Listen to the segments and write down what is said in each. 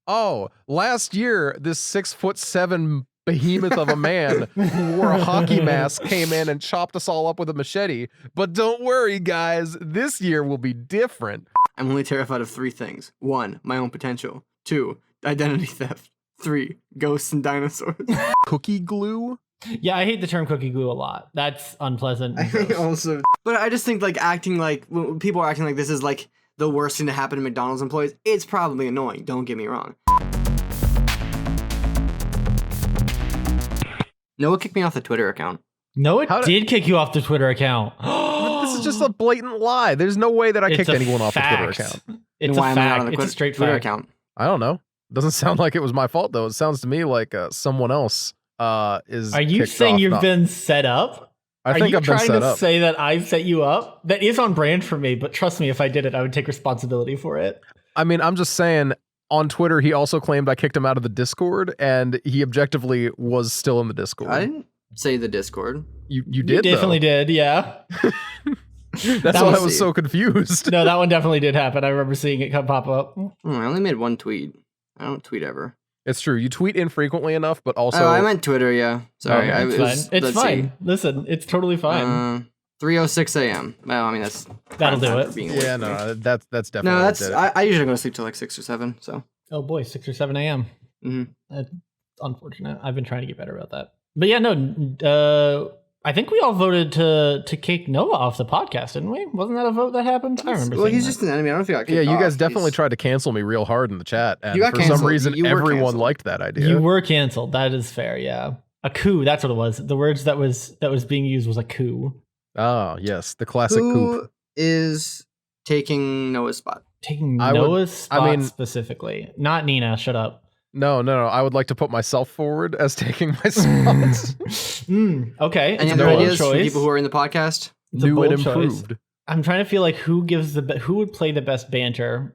Oh, last year, this 6'7" behemoth of a man who wore a hockey mask came in and chopped us all up with a machete. But don't worry, guys, this year will be different. I'm only terrified of 3 things. 1, my own potential. 2, identity theft. 3, ghosts and dinosaurs. Cookie glue? Yeah, I hate the term cookie glue a lot. That's unpleasant. I think also, but I just think like acting like when people are acting like this is like the worst thing to happen to McDonald's employees. It's probably annoying. Don't get me wrong. Noah kicked me off the Twitter account. No, it did kick you off the Twitter account. This is just a blatant lie. There's no way that I kicked anyone off the Twitter fact. account. It's a Why am I not on fact. the It's a straight Twitter fact. account? I don't know. Doesn't sound like it was my fault though. It sounds to me like someone else is. Are you kicked saying off, you've not- been set up? I think Are you I've been trying set to up. say that I set you up? That is on brand for me, but trust me, if I did it, I would take responsibility for it. I mean, I'm just saying. On Twitter, he also claimed I kicked him out of the Discord, and he objectively was still in the Discord. I didn't say the Discord. You You did definitely though. did, yeah. That's That why I was- was so confused. No, that one definitely did happen. I remember seeing it pop up. I only made 1 tweet. I don't tweet ever. It's true. You tweet infrequently enough, but also Oh, I meant Twitter. Yeah, sorry. Okay, it's it was- fine. It's let's see. fine. Listen, it's totally fine. 3:06 a.m. Well, I mean that's That'll prime do time it. for being awake yeah, for me. no, that's definitely. No, that's it. I usually go to sleep till like 6 or 7. So Oh boy, 6 or 7 a.m. Mhm. That's unfortunate. I've been trying to get better about that. But yeah, no. I think we all voted to kick Noah off the podcast, didn't we? Wasn't that a vote that happened? I remember. well, seeing he's that. just an enemy. I don't know if he got Yeah, kicked you guys off. definitely He's- tried to cancel me real hard in the chat, and You got for some canceled. reason, You were everyone canceled. liked that idea. You were canceled. That is fair. Yeah, a coup. That's what it was. The words that was being used was a coup. Oh yes, the classic Who coup. is taking Noah's spot? Taking I would- Noah's spot I mean- specifically, not Nina. Shut up. No. I would like to put myself forward as taking my spot. Okay. Any it's a other bold ideas from choice. people who are in the podcast? It's a New and bold choice. improved. I'm trying to feel like who gives who would play the best banter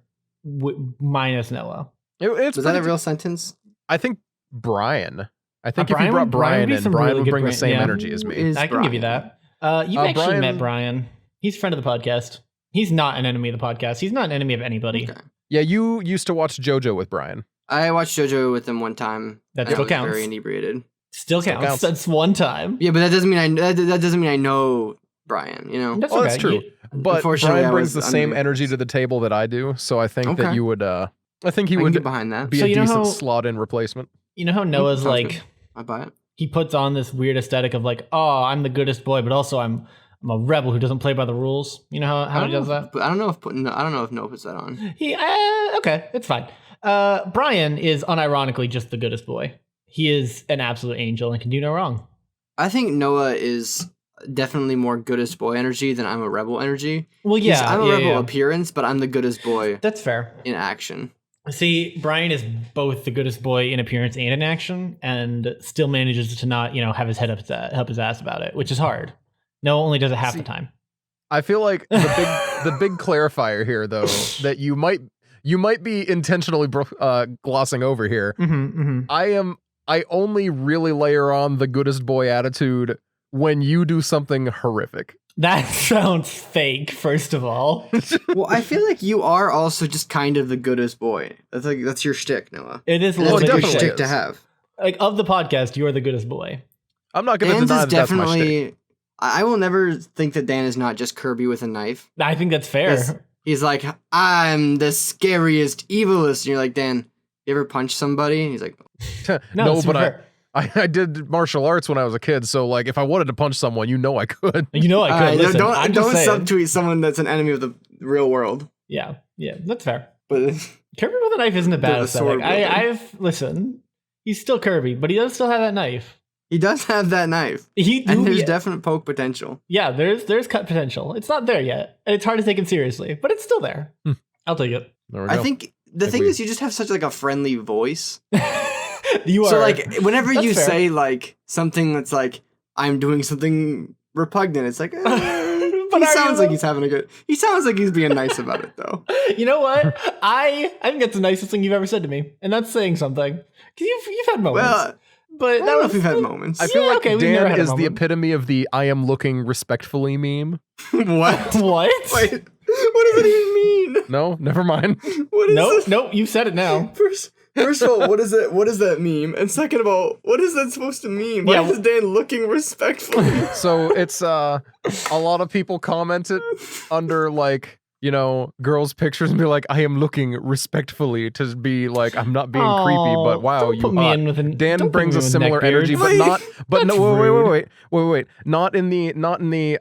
minus Noah. It's Was that a pretty- real sentence? I think Brian. I think if Brian you brought would- Brian would Brian be in, some Brian really would good bring the Brian- same yeah. energy as me. Is I can give you Brian. that. You've actually Brian- met Brian. He's a friend of the podcast. He's not an enemy of the podcast. He's not an enemy of anybody. Okay. Yeah, you used to watch JoJo with Brian. I watched JoJo with them one time. That and I still was counts. Very inebriated. Still Still counts. counts. That's one time. Yeah, but that doesn't mean that doesn't mean I know Brian. You know. That's Oh, okay. that's true. You- But Unfortunately, Brian I brings was the same under- energy to the table that I do, so I think that Okay. you would. I think he I can would get behind that. be So a you know decent how- slot-in replacement. You know how Noah's sounds like good. I buy it. he puts on this weird aesthetic of like, oh, I'm the goodest boy, but also I'm a rebel who doesn't play by the rules. You know how he does that? But I don't know if Noah puts that on. He okay, it's fine. Brian is unironically just the goodest boy. He is an absolute angel and can do no wrong. I think Noah is definitely more goodest boy energy than I'm a rebel energy. Well, yeah, I'm a yeah, rebel yeah. appearance, but I'm the goodest boy That's fair. in action. See, Brian is both the goodest boy in appearance and in action, and still manages to not, have his head up his ass about it, which is hard. No, only does it half the time. I feel like the big clarifier here, though, that you might be intentionally glossing over here. I only really layer on the goodest boy attitude when you do something horrific. That sounds fake. First of all, Well, I feel like you are also just kind of the goodest boy. That's your shtick, Noah. it is a And little that's bit a good definitely shtick is. to have. like of the podcast. You are the goodest boy. I'm not going to Dan's deny is that that's my shtick. definitely. I will never think that Dan is not just Kirby with a knife. I think that's fair. Yes. He's like, I'm the scariest, evilest. And you're like, Dan, you ever punch somebody? And he's like, No, no, it's but fair. I did martial arts when I was a kid, so like if I wanted to punch someone, I could. I could. Alright, Listen, don't I'm just saying. subtweet someone that's an enemy of the real world. Yeah, that's fair. But Kirby with a knife isn't a bad The aesthetic. sword wielder. Listen. He's still Kirby, but he does still have that knife. he does have that knife. And There's definite poke potential. yeah, there's cut potential. It's not there yet, and it's hard to take him seriously, but it's still there. I'll take it. There we I go. think the Think thing we- is, you just have such like a friendly voice. You are So like whenever That's you fair. say like something that's like I'm doing something repugnant, it's like But he are sounds you, like he's having a good. He sounds like he's being nice about it though. You know what? I think that's the nicest thing you've ever said to me, and that's saying something. Because you've had moments, Well, but I that don't know was if we've had moments. I feel Yeah, like okay, we've never Dan had a is the moment. epitome of the "I am looking respectfully" meme. What? what? Wait, what does that even mean? No, never mind. What is Nope, this? nope. You said it now. First of all, what is it? What does that mean? And second of all, what is that supposed to mean? Why is Dan looking respectfully? So it's a lot of people commented under like, you know, girls' pictures and be like, I am looking respectfly to be like, I'm not being creepy, but wow, you hot. Dan brings a similar energy, but not. But no, wait. Not in the.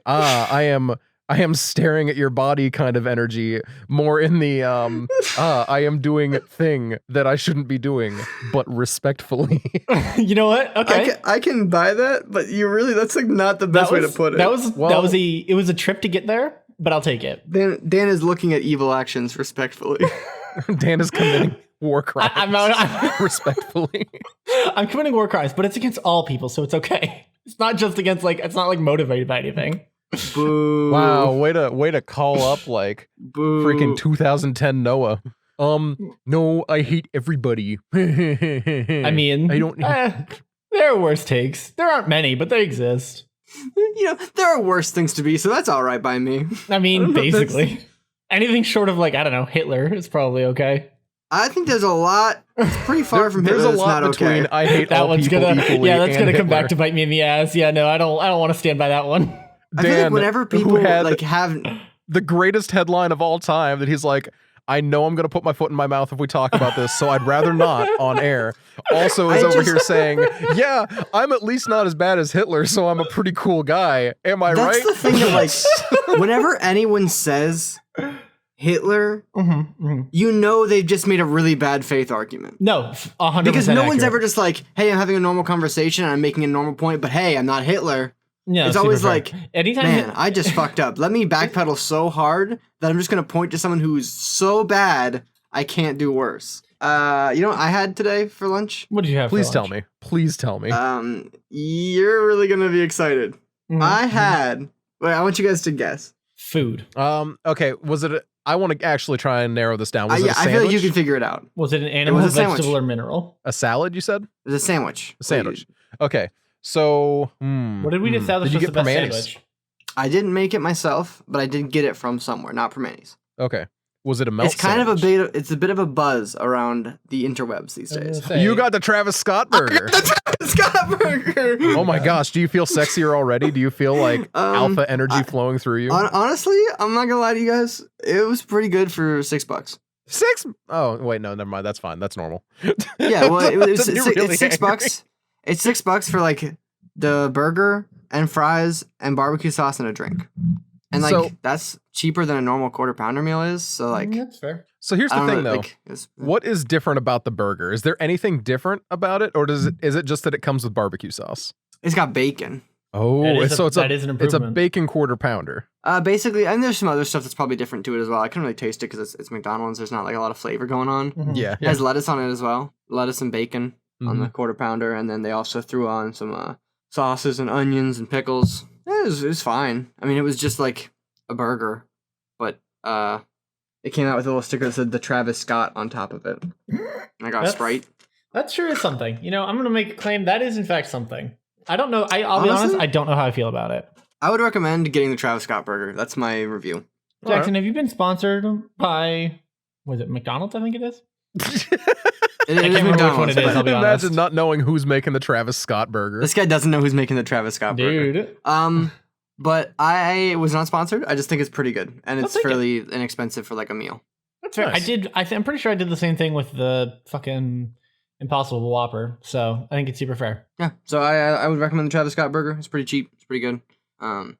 I am staring at your body kind of energy. More in the I am doing thing that I shouldn't be doing, but respectfully. You know what? Okay, I can buy that, but that's like not the best way to put it. It was a trip to get there, but I'll take it. Dan is looking at evil actions respectfully. Dan is committing war crimes. I'm respectfully. I'm committing war crimes, but it's against all people, so it's okay. It's not just against it's not like motivated by anything. Boo. Wow, way to call up like Boo. Freaking 2010 Noah. No, I hate everybody. I mean, I don't. There are worse takes. There aren't many, but they exist. You know, there are worse things to be, so that's all right by me. I mean, basically, anything short of like, I don't know, Hitler is probably okay. I think there's a lot. It's pretty far from Hitler. There's a lot between. Okay. I hate all people equally. Yeah, that's gonna come Hitler. back to bite me in the ass. Yeah, no, I don't want to stand by that one. I feel like whenever people like have the greatest headline of all time, that he's like, I know I'm gonna put my foot in my mouth if we talk about this, so I'd rather not on air. Also is over here saying, yeah, I'm at least not as bad as Hitler, so I'm a pretty cool guy. Am I right? That's the thing that like whenever anyone says Hitler, you know they've just made a really bad faith argument. No, 100%. Because no one's ever just like, hey, I'm having a normal conversation and I'm making a normal point, but hey, I'm not Hitler. Yeah, it's always like, anytime man, I just fucked up. Let me backpedal so hard that I'm just going to point to someone who's so bad, I can't do worse. You know what I had today for lunch? What did you have Please for tell lunch? me. Please tell me. You're really going to be excited. I had, wait, I want you guys to guess. Food. Okay, was it, I want to actually try and narrow this down. Was it a I sandwich? feel like you can figure it out. Was it an animal, vegetable, or mineral? A salad, you said? It was a sandwich. A sandwich. Okay. So, what did we establish did you was get the best Permanis? sandwich? I didn't make it myself, but I did get it from somewhere, not Permanis. Okay. Was it a melt It's kind sandwich? it's a bit of a buzz around the interwebs these days. You got the Travis Scott burger. The Travis Scott burger. Oh my gosh, do you feel sexier already? Do you feel like alpha energy flowing through you? Honestly, I'm not gonna lie to you guys. It was pretty good for $6. Oh wait, no, never mind. That's fine. That's normal. Yeah, well, it's Really $6. It's $6 for like the burger and fries and barbecue sauce and a drink. And like that's cheaper than a normal quarter pounder meal is. So like that's fair. So here's the thing, though. Like, what is different about the burger? Is there anything different about it, or is it just that it comes with barbecue sauce? It's got bacon. Oh, it's an improvement. It's a bacon quarter pounder. Basically, and there's some other stuff that's probably different to it as well. I couldn't really taste it because it's McDonald's. There's not like a lot of flavor going on. Yeah, It has lettuce on it as well. Lettuce and bacon on the quarter pounder, and then they also threw on some sauces and onions and pickles. It was fine. I mean, it was just like a burger, but it came out with a little sticker that said the Travis Scott on top of it. And I got a Sprite. That sure is something. You know, I'm gonna make a claim that is in fact something. I don't know. I'll be honest. I don't know how I feel about it. I would recommend getting the Travis Scott burger. That's my review. Jackson, have you been sponsored by? Was it McDonald's? I think it is. I can't remember which one it is. I'll be honest. Imagine not knowing who's making the Travis Scott burger. This guy doesn't know who's making the Travis Scott burger. Dude. But I was not sponsored. I just think it's pretty good, and it's fairly inexpensive for like a meal. That's fair. Nice. I'm pretty sure I did the same thing with the fucking Impossible Whopper. So I think it's super fair. Yeah. So I would recommend the Travis Scott burger. It's pretty cheap. It's pretty good. And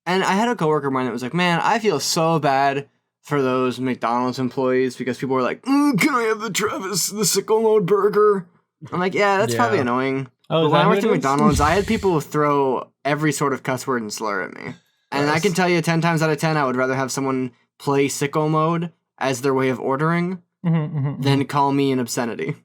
I had a coworker of mine that was like, "Man, I feel so bad for those McDonald's employees because people were like, can I have the sicko mode burger?" I'm like, yeah, that's probably annoying. Oh, but when I worked at McDonald's, I had people throw every sort of cuss word and slur at me. And I can tell you 10 times out of 10, I would rather have someone play sicko mode as their way of ordering than call me an obscenity.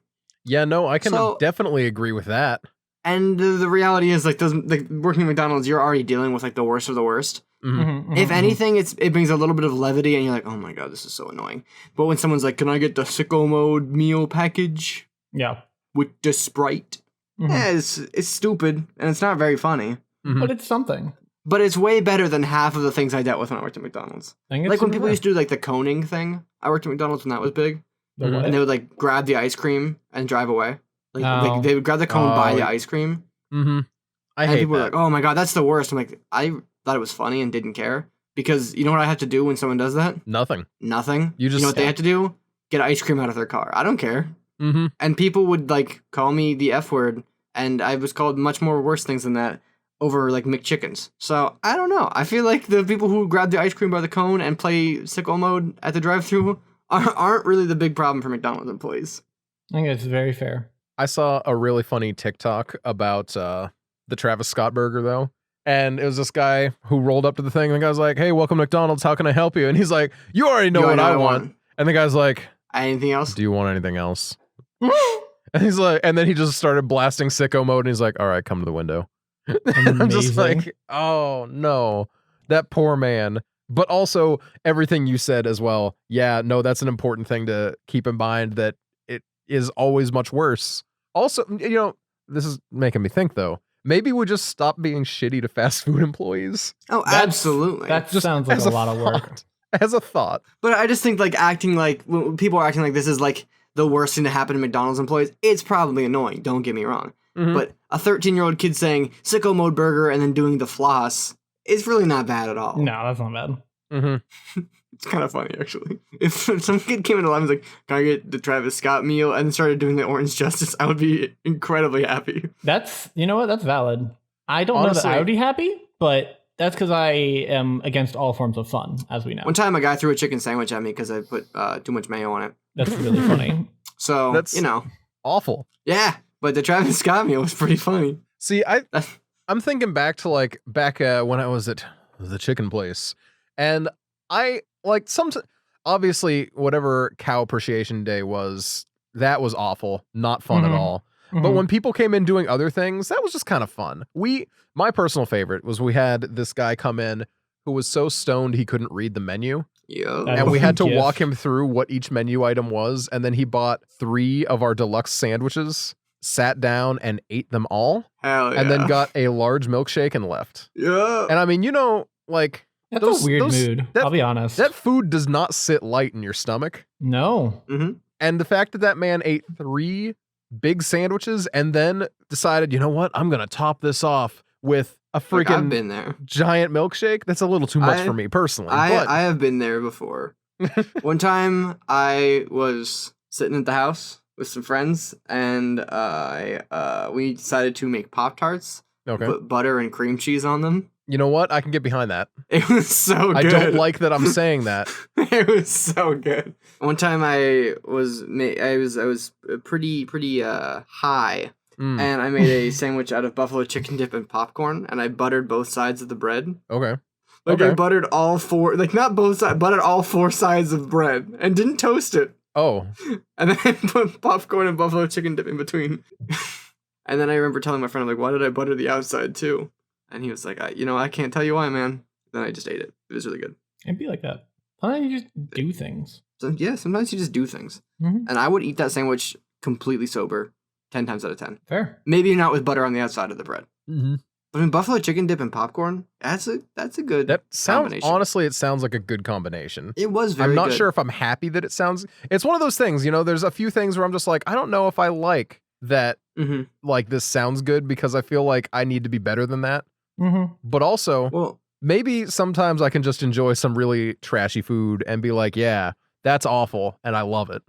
Yeah, no, I can definitely agree with that. And the reality is, like, working at McDonald's, you're already dealing with, like, the worst of the worst. If anything, it brings a little bit of levity, and you're like, oh my god, this is so annoying. But when someone's like, can I get the sicko mode meal package? Yeah. With the Sprite? Yeah, it's stupid, and it's not very funny. But it's something. But it's way better than half of the things I dealt with when I worked at McDonald's. Like when people used to do like the coning thing. I worked at McDonald's when that was big. what? and they would like grab the ice cream and drive away. Like Oh. they would grab the cone, buy Oh. the ice cream, Mm-hmm. I and hate people were that. like, "Oh my god, that's the worst." I'm like, I thought it was funny and didn't care because you know what I have to do when someone does that? Nothing. Nothing. You just know what they stop. have to do? Get ice cream out of their car. I don't care. Mm-hmm. And people would like call me the F word, and I was called much more worse things than that over like McChickens. So I don't know. I feel like the people who grab the ice cream by the cone and play sicko mode at the drive-thru aren't really the big problem for McDonald's employees. I think it's very fair. I saw a really funny TikTok about the Travis Scott burger though. And it was this guy who rolled up to the thing and the guy's like, "Hey, welcome to McDonald's. How can I help you?" And he's like, "You already know what I want." And the guy's like, Anything else? "Do you want anything else?" And he's like, and then he just started blasting sicko mode and he's like, "All right, come to the window." And I'm just Amazing. like, "Oh no, that poor man." But also everything you said as well. Yeah, no, that's an important thing to keep in mind, that it is always much worse. Also, this is making me think though. Maybe we just stop being shitty to fast food employees. Oh, That's- absolutely. That Just sounds like as a lot of work. thought. As a thought. But I just think like acting like when people are acting like this is like the worst thing to happen to McDonald's employees. It's probably annoying. Don't get me wrong. Mhm. But a 13-year-old kid saying sicko mode burger and then doing the floss is really not bad at all. No, that's not bad. Mm-hmm. It's kind of funny actually. If some kid came into line and was like, "Can I get the Travis Scott meal?" and started doing the Orange Justice, I would be incredibly happy. That's, you know what? That's valid. I don't know that Honestly- I would be happy, but that's because I am against all forms of fun, as we know. One time, a guy threw a chicken sandwich at me because I put too much mayo on it. That's really funny. So That's- Awful. yeah. But the Travis Scott meal was pretty funny. See, I'm thinking back to when I was at the chicken place, and I like obviously whatever Cow Appreciation Day was, that was awful, not fun at Mhm. all. Mhm. But when people came in doing other things, that was just kind of fun. My personal favorite was we had this guy come in who was so stoned he couldn't read the menu, Yo. That- and we had to Gif. walk him through what each menu item was, and then he bought 3 of our deluxe sandwiches, sat down and ate them all, Hell yeah. and then got a large milkshake and left. yeah. And I mean, like That's those- a weird those- mood. that- I'll be honest. that food does not sit light in your stomach. No. Mm-hmm. And the fact that man ate 3 big sandwiches and then decided, you know what, I'm gonna top this off with a I've freaking been there. giant milkshake. That's a little too much for me personally. but I have been there before. One time I was sitting at the house with some friends and we decided to make Pop-Tarts, okay, put butter and cream cheese on them. you know what, I can get behind that. It was so good. I don't like that I'm saying that. It was so good. One time I was pretty high, Mm, and I made a sandwich out of buffalo chicken dip and popcorn, and I buttered both sides of the bread. okay. Like I Okay. buttered all 4, like not both sides, buttered all 4 sides of bread and didn't toast it. Oh, And then I put popcorn and buffalo chicken dip in between. And then I remember telling my friend, I'm like, "Why did I butter the outside too?" And he was like, I can't tell you why, man." Then I just ate it. It was really good. It'd be like that. Sometimes you just do things. So yeah, sometimes you just do things. Mhm. And I would eat that sandwich completely sober, 10 times out of 10. Fair. Maybe not with butter on the outside of the bread. mm-hmm. But in buffalo chicken dip and popcorn, that's a good. That sounds, combination. honestly, it sounds like a good combination. It was very I'm not good. sure if I'm happy that it sounds. It's one of those things, there's a few things where I'm just like, I don't know if I like that, Mm-hmm. like this sounds good, because I feel like I need to be better than that. Mm-hmm. But also, Well, maybe sometimes I can just enjoy some really trashy food and be like, yeah, that's awful, and I love it.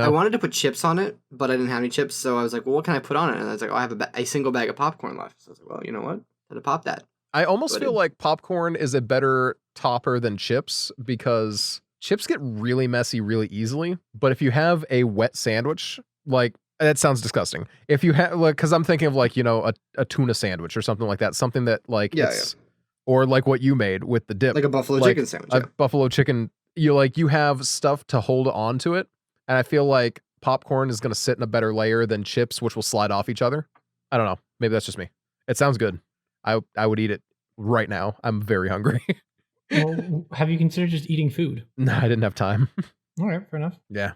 I wanted to put chips on it, but I didn't have any chips, so I was like, "Well, what can I put on it?" And I was like, "Oh, I have a single bag of popcorn left." So I was like, "Well, you know what? Had to pop that." I almost But feel it- like popcorn is a better topper than chips, because chips get really messy really easily. But if you have a wet sandwich, like, that sounds disgusting. If you have, like, because I'm thinking of like, a tuna sandwich or something like that, something that like Yeah, it's, or like what you made with the dip, Like a buffalo Like chicken sandwich. a Yeah. buffalo chicken. You have stuff to hold on to it, and I feel like popcorn is going to sit in a better layer than chips, which will slide off each other. I don't know. Maybe that's just me. It sounds good. I would eat it right now. I'm very hungry. Well, have you considered just eating food? No, I didn't have time. All right, fair enough. Yeah.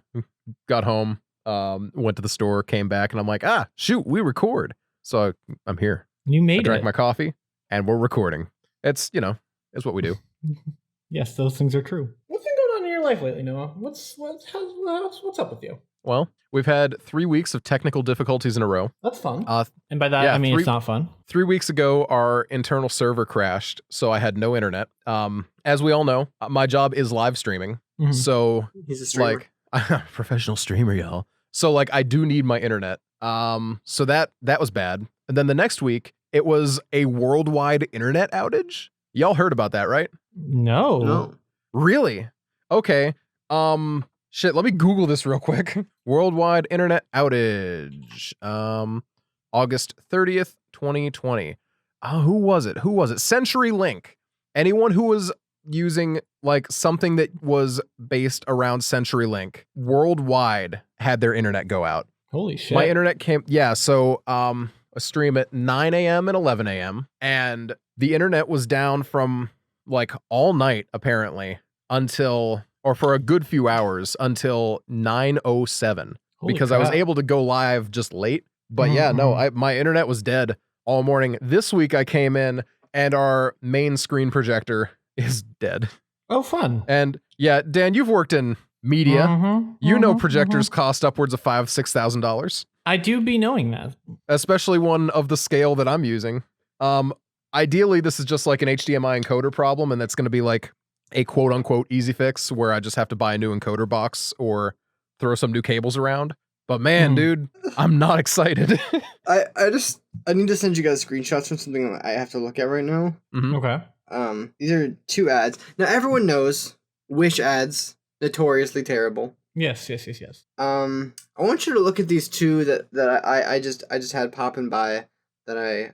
Got home, went to the store, came back, and I'm like, shoot, we record. So I'm here. You I made drank it. my coffee, and we're recording. It's, it's what we do. Yes, those things are true. What's been going on in your life lately, Noah? What's up with you? Well, we've had 3 weeks of technical difficulties in a row. That's fun. And by that, yeah, I mean it's not fun. 3 weeks ago, our internal server crashed, so I had no internet. As we all know, my job is live streaming, so he's a streamer. like professional streamer, y'all. So like I do need my internet. So that was bad. And then the next week, it was a worldwide internet outage. Y'all heard about that, right? No. Really? Okay. Shit, let me Google this real quick. Worldwide internet outage. August 30th, 2020. Who was it? CenturyLink. Anyone who was using like something that was based around CenturyLink worldwide had their internet go out. Holy shit. My internet came, so a stream at 9 a.m. and 11 a.m. and the internet was down from like all night apparently until, or for a good few hours until 9:07 because I was able to go live just late. But my internet was dead all morning. This week I came in and our main screen projector is dead. Oh, fun. And yeah, Dan, you've worked in media. You know projectors cost upwards of $5,000-$6,000. I do be knowing that. Especially one of the scale that I'm using. Ideally, this is just like an HDMI encoder problem, and that's going to be like a quote-unquote easy fix where I just have to buy a new encoder box or throw some new cables around. But man, dude, I'm not excited. I need to send you guys screenshots from something I have to look at right now. Okay. These are 2 ads. Now everyone knows Wish ads notoriously terrible. Yes. I want you to look at these 2 that I just had popping by that I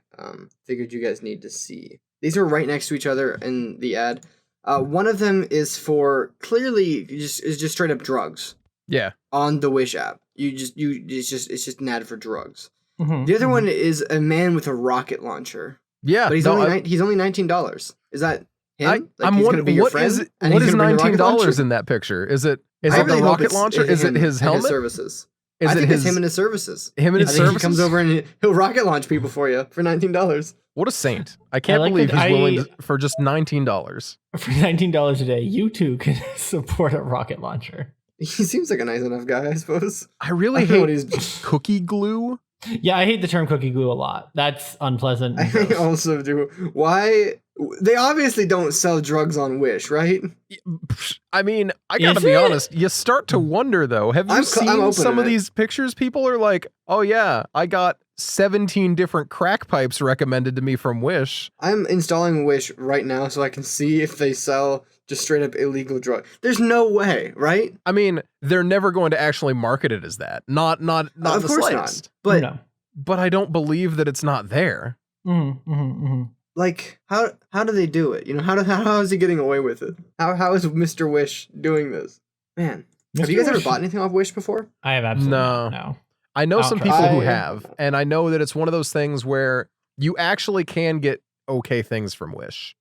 figured you guys need to see. These are right next to each other in the ad. One of them is for clearly just straight up drugs. Yeah. On the Wish app. It's just an ad for drugs. The other one is a man with a rocket launcher. Yeah. But he's only $19. Is that him? I'm wondering what is $19 in that picture? Is it the rocket launcher? Is it his helmet? His services. I think it's him and his services. Him and his services. He comes over and he'll rocket launch people for you for $19. What a saint! I can't believe he's willing for just $19. For $19 a day, you too can support a rocket launcher. He seems like a nice enough guy, I suppose. I really hate cookie glue. Yeah, I hate the term cookie glue a lot. That's unpleasant. I also do. Why? They obviously don't sell drugs on Wish, right? I mean, I gotta be honest. You start to wonder, though. Have you seen some of these pictures? People are like, oh yeah, I got 17 different crack pipes recommended to me from Wish. I'm installing Wish right now so I can see if they sell just straight up illegal drug. There's no way, right? I mean, they're never going to actually market it as that. Not the slightest. But but I don't believe that it's not there. Like, how do they do it? You know, how is he getting away with it? How is Mr. Wish doing this? Man, have you guys ever bought anything off Wish before? I have absolutely no. I know some people who have, and I know that it's one of those things where you actually can get okay things from Wish.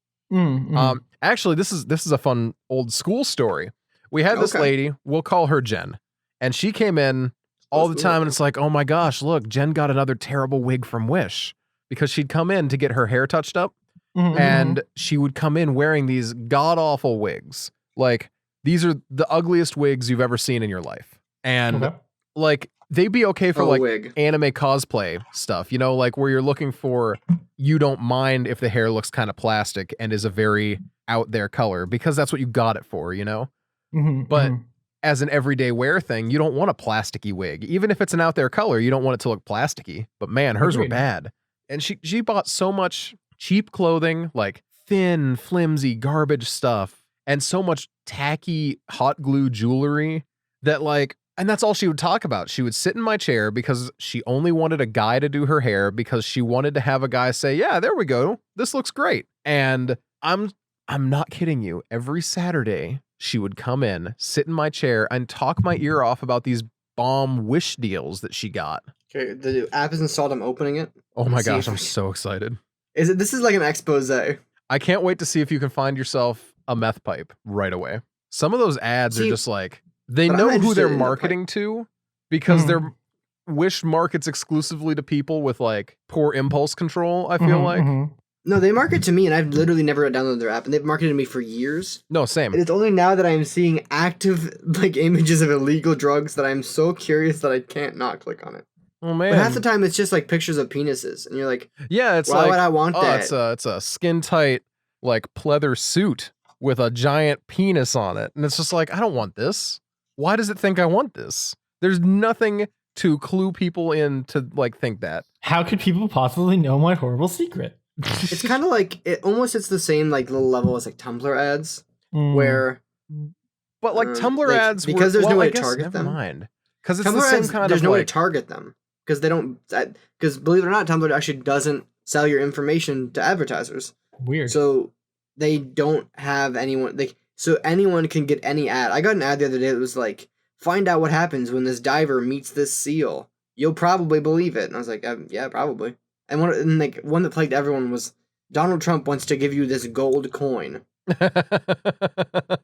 Actually, this is a fun old school story. We had this lady, we'll call her Jen, and she came in all the time, and it's like, oh my gosh, look, Jen got another terrible wig from Wish, because she'd come in to get her hair touched up, and she would come in wearing these god awful wigs. Like, these are the ugliest wigs you've ever seen in your life, and like they'd be okay for anime cosplay stuff, you know, like where you're looking for, you don't mind if the hair looks kind of plastic and is a very out there color because that's what you got it for, you know. But as an everyday wear thing, you don't want a plasticky wig. Even if it's an out there color, you don't want it to look plasticky. But man, hers were bad. And she bought so much cheap clothing, like thin, flimsy, garbage stuff, and so much tacky hot glue jewelry that like, and that's all she would talk about. She would sit in my chair because she only wanted a guy to do her hair because she wanted to have a guy say, yeah, there we go. This looks great. And I'm not kidding you. Every Saturday, she would come in, sit in my chair, and talk my ear off about these bomb Wish deals that she got. Okay, the app is installed. I'm opening it. Oh my gosh, I'm so excited. This is like an expose. I can't wait to see if you can find yourself a meth pipe right away. Some of those ads are just like, they know who they're marketing to because their Wish markets exclusively to people with like poor impulse control, I feel like. No, they market to me, and I've literally never downloaded their app, and they've marketed to me for years. No, same. And it's only now that I'm seeing active like images of illegal drugs that I'm so curious that I can't not click on it. Oh man! But half the time it's just like pictures of penises, and you're like, yeah, it's why like, would I want that? It's a skin tight like pleather suit with a giant penis on it, and it's just like, I don't want this. Why does it think I want this? There's nothing to clue people in to like think that. How could people possibly know my horrible secret? It's kind of like it almost hits the same like little level as like Tumblr ads, where. But like Tumblr like, ads, because there's no way to target them. Never mind, because it's Tumblr the same ads, kind there's of no way like, to target them because they don't. Because believe it or not, Tumblr actually doesn't sell your information to advertisers. Weird. So they don't have anyone. So anyone can get any ad. I got an ad the other day that was like, "Find out what happens when this diver meets this seal. You'll probably believe it." And I was like, "Yeah, probably." And one that plagued everyone was Donald Trump wants to give you this gold coin. And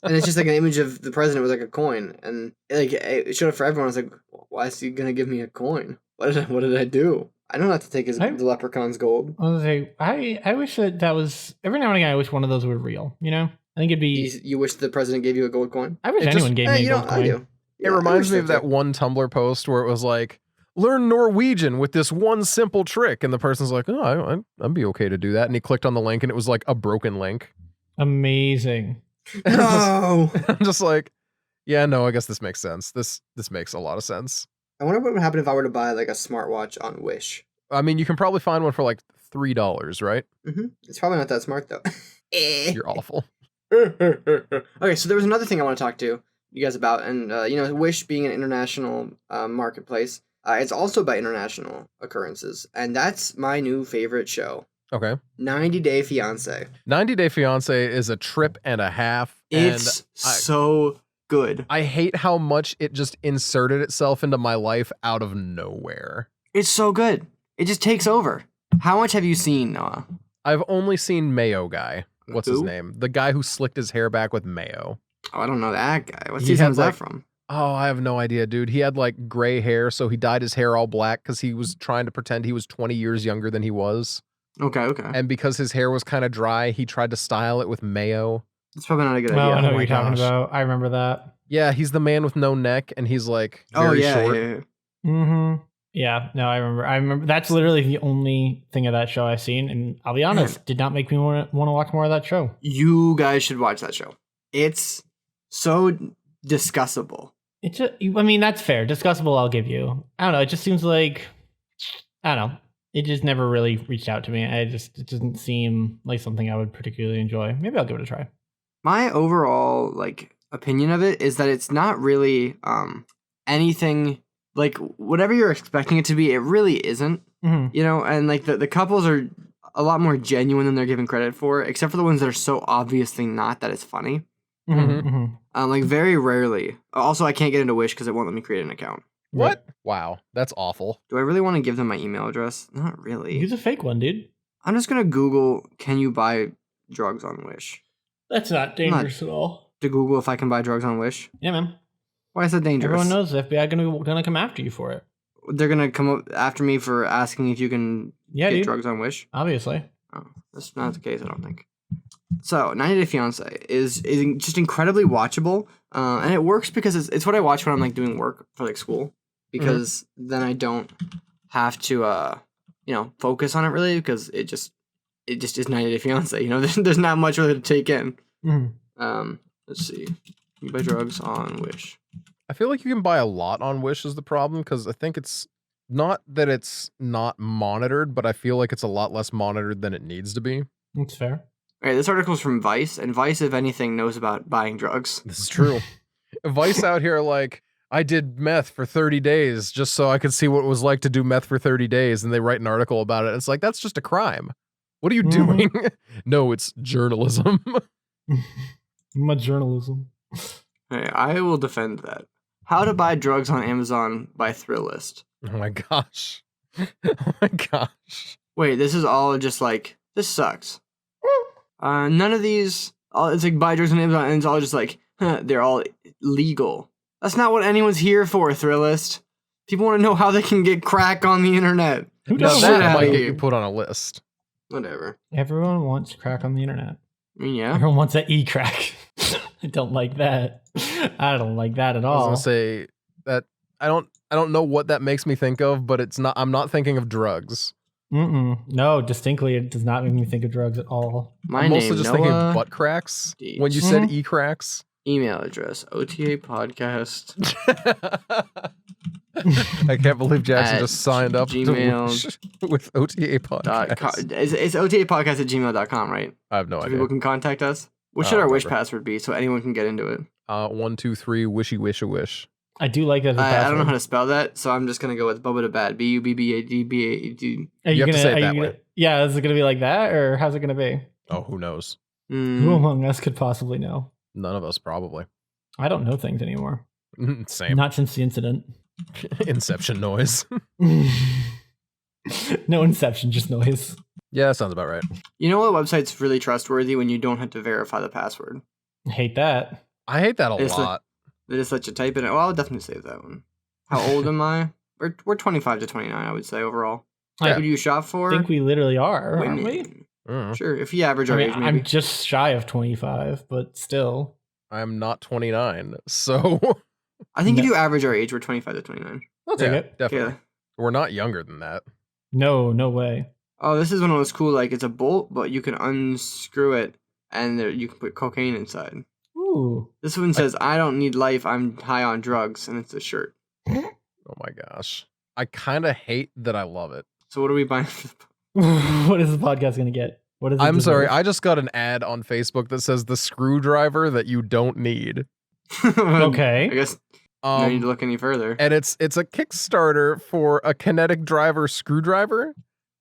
it's just like an image of the president with like a coin, and like it showed up for everyone. I was like, why is he gonna give me a coin? What did I do? I don't have to take the leprechaun's gold. I was say, I wish that was every now and again. I wish one of those were real. You know, I think it'd be. You wish the president gave you a gold coin? I wish anyone gave me a gold coin. I do. It reminds me of that one Tumblr post where it was like, learn Norwegian with this one simple trick, and the person's like, oh, I'd be okay to do that, and he clicked on the link, and it was like a broken link. Amazing. No. I'm just like, yeah, no, I guess this makes sense. This makes a lot of sense. I wonder what would happen if I were to buy like a smartwatch on Wish. I mean, you can probably find one for like $3, right? Mm-hmm. It's probably not that smart though. You're awful. Okay, so there was another thing I want to talk to you guys about, and Wish being an international marketplace, it's also about international occurrences, and that's my new favorite show. Okay. 90 Day Fiancé. 90 Day Fiancé is a trip and a half. It's so good. I hate how much it just inserted itself into my life out of nowhere. It's so good. It just takes over. How much have you seen, Noah? I've only seen Mayo Guy. What's his Who? name? The guy who slicked his hair back with mayo. Oh, I don't know that guy. What He season had, was that like- from? Oh, I have no idea, dude. He had like gray hair, so he dyed his hair all black because he was trying to pretend he was 20 years younger than he was. Okay. And because his hair was kind of dry, he tried to style it with mayo. That's probably not a good Oh, idea. I know Oh what my you're talking gosh. about. I remember that. Yeah, he's the man with no neck, and he's like very short. Yeah. Mm-hmm. Yeah, no, I remember. That's literally the only thing of that show I've seen, and I'll be honest, did not make me want to watch more of that show. You guys should watch that show. It's so discussable. I mean, that's fair. Discussable, I'll give you. I don't know. It just seems like, I don't know. It just never really reached out to me. It doesn't seem like something I would particularly enjoy. Maybe I'll give it a try. My overall opinion of it is that it's not really anything like whatever you're expecting it to be. It really isn't. Mm-hmm. And like the couples are a lot more genuine than they're given credit for, except for the ones that are so obviously not that it's funny. Mm-hmm. Mm-hmm. Like very rarely. Also, I can't get into Wish because it won't let me create an account. What? Wow, that's awful. Do I really want to give them my email address? Not really. Use a fake one, dude. I'm just gonna Google, can you buy drugs on Wish? That's not dangerous at all. To Google if I can buy drugs on Wish? Yeah, man. Why is that dangerous? Everyone knows the FBI gonna come after you for it. They're gonna come up after me for asking if you can Yeah, get dude. drugs on Wish? Obviously. Oh, that's not the case, I don't think. So, 90 Day Fiancé is just incredibly watchable, and it works because it's what I watch when I'm like doing work for like school, because then I don't have to focus on it really, because it just is 90 Day Fiancé. There's not much really to take in. Mm-hmm. Let's see. You buy drugs on Wish. I feel like you can buy a lot on Wish is the problem, because I think it's not that it's not monitored, but I feel like it's a lot less monitored than it needs to be. That's fair. All right, this article is from Vice, and Vice, if anything, knows about buying drugs. This is true. Vice out here like, I did meth for 30 days just so I could see what it was like to do meth for 30 days, and they write an article about it. It's like, that's just a crime. What are you doing? No, it's journalism. My journalism. Hey, I will defend that. How to buy drugs on Amazon by Thrillist. Oh my gosh. Oh my gosh. Wait, this is all just like, this sucks. None of these, it's like buy drugs on Amazon, and it's all just like, they're all legal. That's not what anyone's here for, Thrillist. People want to know how they can get crack on the internet. Who Now does that that? might get you put on a list. Whatever. Everyone wants crack on the internet. I mean, yeah. Everyone wants that e-crack. I don't like that. I don't like that at I all. was gonna say that I don't know what that makes me think of, but it's not. I'm not thinking of drugs. No, distinctly, it does not make me think of drugs at all. I'm mostly just thinking of butt cracks. When you said e-cracks. Email address, OTA podcast. I can't believe Jackson just signed up Gmail. with OTA podcast. It's OTA podcast at gmail.com, right? I have no idea. People can contact us. What should our wish password be so anyone can get into it? 1, 2, 3, wishy wish a wish. I do like that. I don't know how to spell that, so I'm just gonna go with Bubba to Bad. BUBBADBAD. You have to say it that way. Yeah, is it gonna be like that, or how's it gonna be? Oh, who knows? Who among us could possibly know? None of us, probably. I don't know things anymore. Same. Not since the incident. Inception noise. No inception, just noise. Yeah, that sounds about right. You know what website's really trustworthy when you don't have to verify the password? I hate that. I hate that a lot. They just let you type it in. Well, I'll definitely save that one. How old am I? We're 25 to 29, I would say, overall. Yeah. Who do you shop for? I think we literally are, aren't we? Sure, if you average our age, maybe. I'm just shy of 25, but still. I'm not 29, so... I think if you average our age, we're 25 to 29. I'll take it. Definitely. Yeah. We're not younger than that. No way. Oh, this is one of those cool, like, it's a bolt, but you can unscrew it, and you can put cocaine inside. Ooh. This one says, I don't need life, I'm high on drugs, and it's a shirt. Oh my gosh. I kind of hate that I love it. So what are we buying? What is the podcast going to get? What is it? I'm sorry, I just got an ad on Facebook that says the screwdriver that you don't need. Okay. I guess no need to look any further. And it's a Kickstarter for a kinetic driver screwdriver,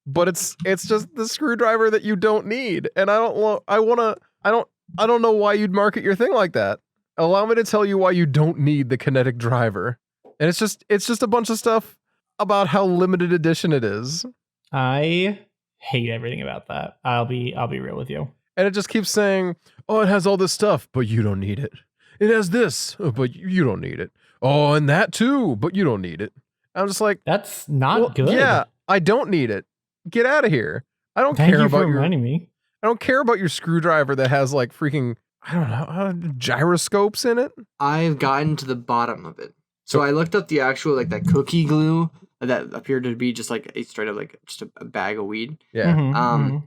but it's just the screwdriver that you don't need. And I don't know why you'd market your thing like that. Allow me to tell you why you don't need the kinetic driver. And it's just a bunch of stuff about how limited edition it is. I hate everything about that. I'll be real with you. And it just keeps saying, "Oh, it has all this stuff, but you don't need it. It has this, but you don't need it. Oh, and that too, but you don't need it." I'm just like, that's not good. Yeah, I don't need it. Get out of here. I don't Thank care you about for reminding me. I don't care about your screwdriver that has like freaking, I don't know, gyroscopes in it. I've gotten to the bottom of it. So I looked up the actual, like, that cookie glue that appeared to be just like a straight up, like, just a bag of weed. Yeah.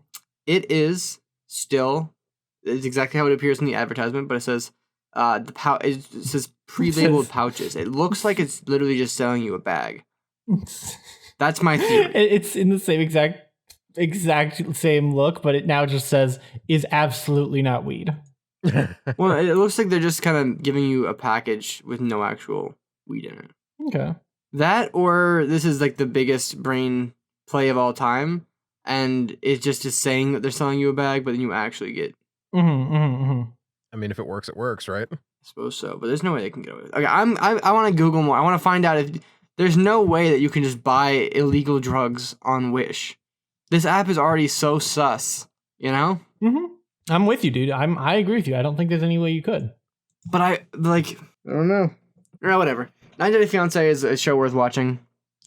It is still, it's exactly how it appears in the advertisement, but it says it says pre-labeled pouches. It looks like it's literally just selling you a bag. That's my theory. It's in the same exact same look, but it now just says is absolutely not weed. Well, it looks like they're just kind of giving you a package with no actual weed in it. Okay. That, or this is like the biggest brain play of all time, and it just is saying that they're selling you a bag, but then you actually get. I mean, if it works, right? I suppose so, but there's no way they can get away with it. Okay, I want to Google more. I want to find out if there's no way that you can just buy illegal drugs on Wish. This app is already so sus, you know? I'm with you, dude. I agree with you. I don't think there's any way you could. But I don't know. Or whatever. 90 Day Fiancé is a show worth watching.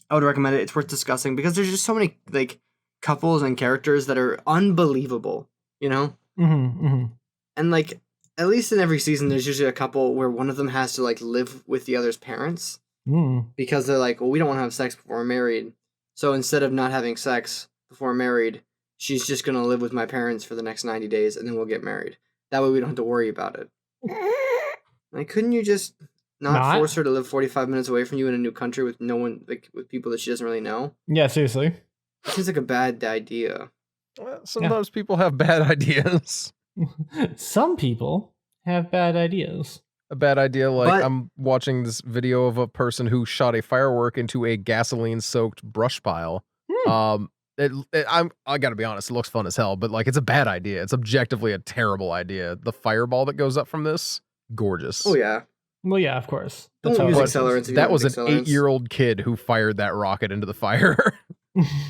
I would recommend it. It's worth discussing because there's just so many like couples and characters that are unbelievable, you know? And like, at least in every season, there's usually a couple where one of them has to like live with the other's parents because they're like, well, we don't want to have sex before we're married. So instead of not having sex before we're married, she's just going to live with my parents for the next 90 days and then we'll get married. That way we don't have to worry about it. Like, couldn't you just not force her to live 45 minutes away from you in a new country with no one, like with people that she doesn't really know? Yeah, seriously. It seems like a bad idea. Well, sometimes people have bad ideas. Some people have bad ideas. A bad idea, like I'm watching this video of a person who shot a firework into a gasoline-soaked brush pile. I gotta be honest, it looks fun as hell, but like it's a bad idea. It's objectively a terrible idea. The fireball that goes up from this, gorgeous. Oh yeah. Well, yeah, of course. Don't use accelerants. That was an 8-year-old kid who fired that rocket into the fire.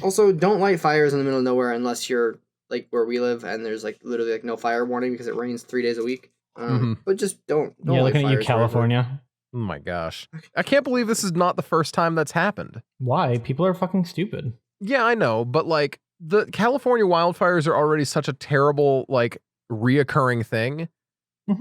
Also, don't light fires in the middle of nowhere unless you're like where we live and there's like literally like no fire warning because it rains 3 days a week. But just don't yeah, looking at you, California. Oh my gosh. I can't believe this is not the first time that's happened. Why? People are fucking stupid. Yeah, I know, but like the California wildfires are already such a terrible, like, reoccurring thing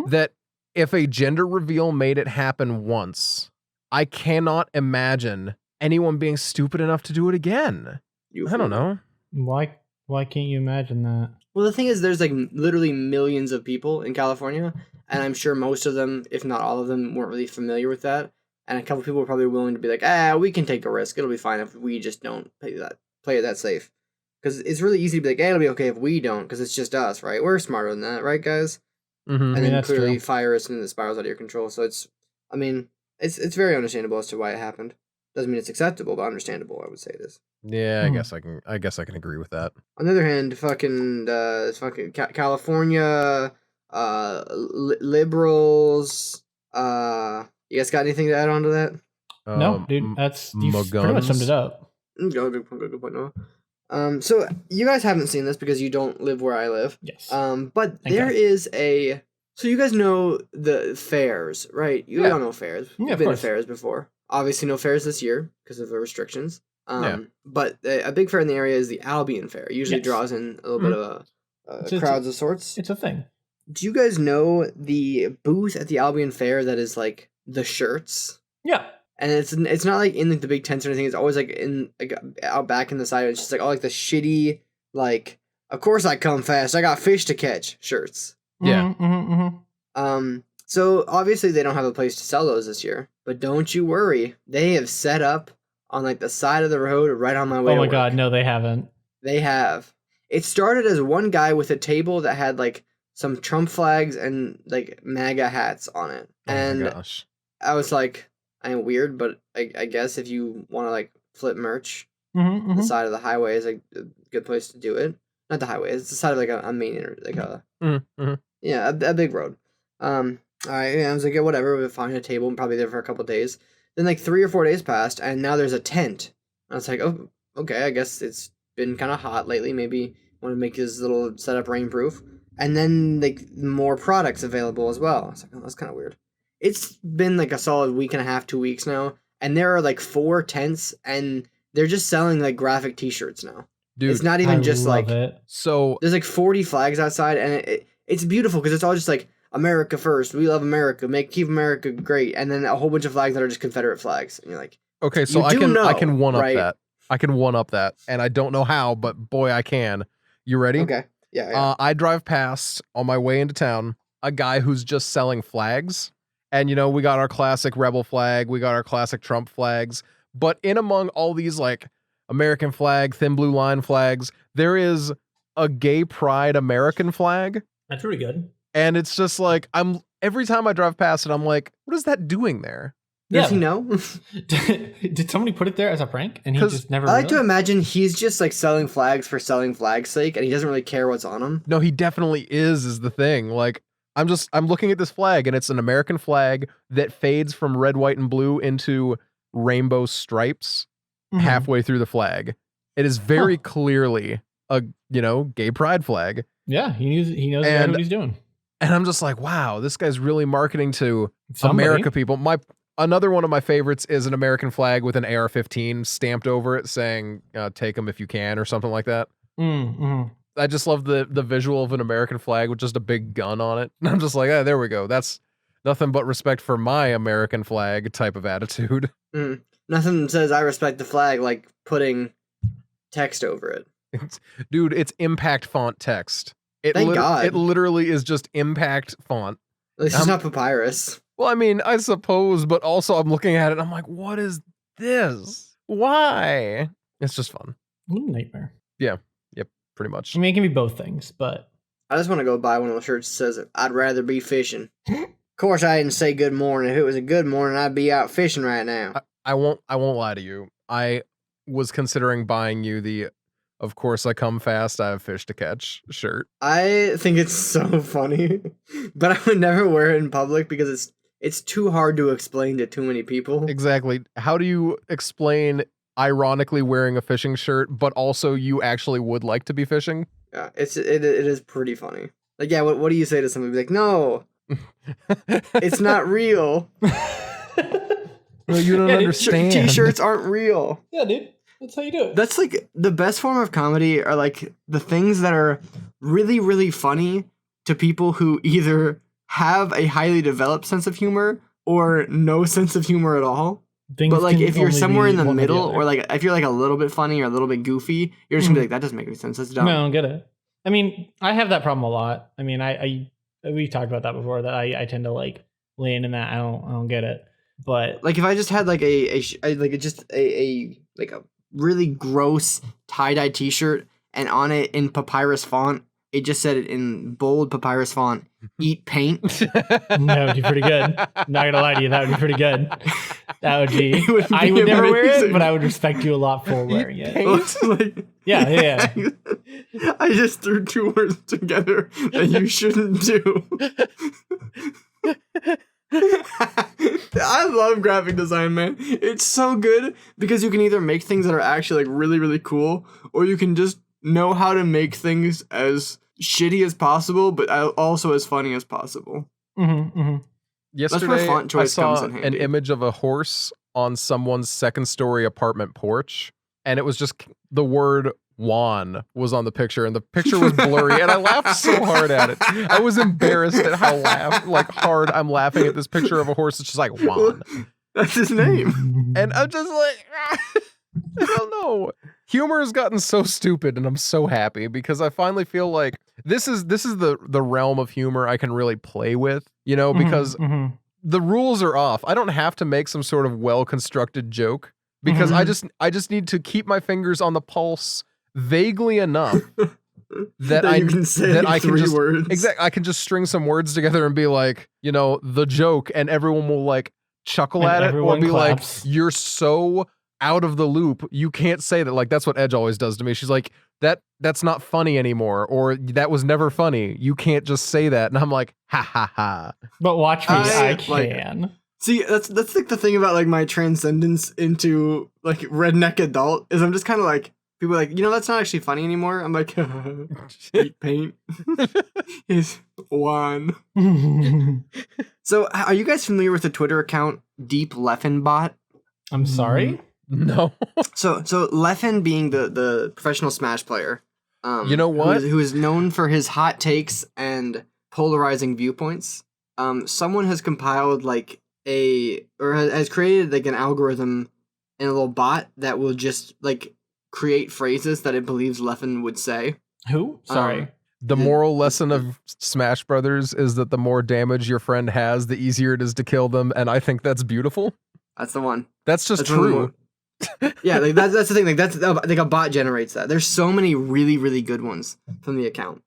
that if a gender reveal made it happen once, I cannot imagine anyone being stupid enough to do it again. I don't know. Why can't you imagine that? Well, the thing is, there's like literally millions of people in California, and I'm sure most of them, if not all of them, weren't really familiar with that. And a couple people were probably willing to be like, we can take a risk. It'll be fine if we just don't play it that safe. Because it's really easy to be like, it'll be okay if we don't, because it's just us, right? We're smarter than that, right, guys? And then clearly fire us and it spirals out of your control. So it's very understandable as to why it happened. Doesn't mean it's acceptable, but understandable, I would say it is. Yeah, I guess I can agree with that. On the other hand, fucking California, liberals, you guys got anything to add on to that? No, dude, you pretty much summed it up. Good point, Noah. So you guys haven't seen this because you don't live where I live. Yes. But there is so you guys know the fairs, right? You all know fairs. You've been to fairs before. Obviously no fairs this year because of the restrictions. But a big fair in the area is the Albion Fair. It usually draws in a little bit of crowds of sorts. It's a thing. Do you guys know the booth at the Albion Fair that is like the shirts? Yeah. And it's not like in the big tents or anything. It's always like in out back in the side. It's just like all like the shitty like. Of course I come fast. I got fish to catch shirts. Yeah. So obviously they don't have a place to sell those this year. But don't you worry. They have set up on like the side of the road right on my way. Oh my god, no, they haven't. They have. It started as one guy with a table that had like some Trump flags and like MAGA hats on it. And my gosh. I was like, I ain't weird, but I guess if you want to like flip merch, the side of the highway is like a good place to do it. Not the highway; it's the side of like a main like a a big road. I was like, yeah, whatever. We'll find a table and probably there for a couple of days. Then like 3 or 4 days passed, and now there's a tent. I was like, oh, okay. I guess it's been kind of hot lately. Maybe want to make this little setup rainproof. And then like more products available as well. I was like, oh, that's kind of weird. It's been like a solid week and a half, 2 weeks now, and there are like 4 tents, and they're just selling like graphic T-shirts now. Dude, it's not even just like it. So there's like 40 flags outside, and it's beautiful because it's all just like America first. We love America. Keep America great, and then a whole bunch of flags that are just Confederate flags, and you're like, okay, so I can one up that. I can one up that, and I don't know how, but boy, I can. You ready? Okay. Yeah. I drive past on my way into town a guy who's just selling flags. And, you know, we got our classic rebel flag. We got our classic Trump flags. But in among all these, like, American flag, thin blue line flags, there is a gay pride American flag. That's pretty good. And it's just like, every time I drive past it, I'm like, what is that doing there? Does he know? Did somebody put it there as a prank? And he just never I like to imagine he's just like selling flags for selling flags' sake, and he doesn't really care what's on them. No, he definitely is the thing. Like, I'm looking at this flag, and it's an American flag that fades from red, white, and blue into rainbow stripes halfway through the flag. It is very clearly a, gay pride flag. Yeah, he knows what he's doing. And I'm just like, wow, this guy's really marketing to America people. Another one of my favorites is an American flag with an AR-15 stamped over it saying, take them if you can, or something like that. I just love the visual of an American flag with just a big gun on it. And I'm just like, there we go. That's nothing but respect for my American flag type of attitude. Nothing says I respect the flag like putting text over it. Dude, it's impact font text. Thank God. It literally is just impact font. At least it's not papyrus. Well, I mean, I suppose, but also I'm looking at it and I'm like, what is this? Why? It's just fun. What a nightmare. Yeah. Yep. Pretty much. I mean, it can be both things, but I just want to go buy one of those shirts that says, I'd rather be fishing. Of course, I didn't say good morning. If it was a good morning, I'd be out fishing right now. I won't lie to you. I was considering buying you the "Of course I come fast, I have fish to catch" shirt. I think it's so funny, but I would never wear it in public because it's too hard to explain to too many people. Exactly. How do you explain ironically wearing a fishing shirt, but also you actually would like to be fishing? Yeah, it is pretty funny. Like, yeah, what do you say to somebody? Like, no, it's not real. Well, you don't understand. T-shirts aren't real. Yeah, dude. That's how you do it. That's like the best form of comedy are like the things that are really, really funny to people who either have a highly developed sense of humor or no sense of humor at all. Things But like can if you're only somewhere be in the one or middle, other. or like if you're like a little bit funny or a little bit goofy, you're just gonna be like, that doesn't make any sense. That's dumb. No, I don't get it. I mean, I have that problem a lot. I mean, I we talked about that before. That I tend to like lean in that. I don't get it. But Like if I just had like a really gross tie-dye t-shirt and on it in papyrus font, it just said it in bold papyrus font, eat paint. that would be pretty good. Not gonna lie to you, that would be pretty good. That would be. It would I be would never wear it, amazing. but I would respect you a lot for wearing it. It's like- Yeah. I just threw two words together that you shouldn't do. I love graphic design, man. It's so good because you can either make things that are actually like really, really cool, or you can just know how to make things as shitty as possible, but also as funny as possible. Yesterday, font I choice comes saw in an handy. image of a horse on someone's second-story apartment porch, and it was just the word "Juan" was on the picture, and the picture was blurry, and I laughed so hard at it. I was embarrassed at how hard I'm laughing at this picture of a horse. It's just like Juan, That's his name. and I'm just like, I don't know. Humor has gotten so stupid, and I'm so happy because I finally feel like this is the realm of humor I can really play with, you know, because the rules are off. I don't have to make some sort of well-constructed joke because I just need to keep my fingers on the pulse vaguely enough that you can say that I can three just words. I can just string some words together and be like, you know, the joke, and everyone will like chuckle And at it or everyone be claps. like, you're so out of the loop. You can't say that. Like, that's what Edge always does to me. She's like, that's not funny anymore, or that was never funny. You can't just say that. And I'm like, ha ha ha. But watch me, I like- can. See, that's like the thing about like my transcendence into like redneck adult is I'm just kind of like, people are like, you know, that's not actually funny anymore. I'm like, eat paint is one. So are you guys familiar with the Twitter account Deep Leffenbot? I'm sorry. No. So Leffen being the professional Smash player, You know what? who is known for his hot takes and polarizing viewpoints. Someone has compiled like has created like an algorithm in a little bot that will just like create phrases that it believes Leffen would say. Who? Sorry. The moral lesson of Smash Brothers is that the more damage your friend has, the easier it is to kill them, and I think that's beautiful. That's the one. That's just That's one of the true. more- Yeah, like that's the thing. Like that's like a bot generates that. There's so many really, really good ones from the account.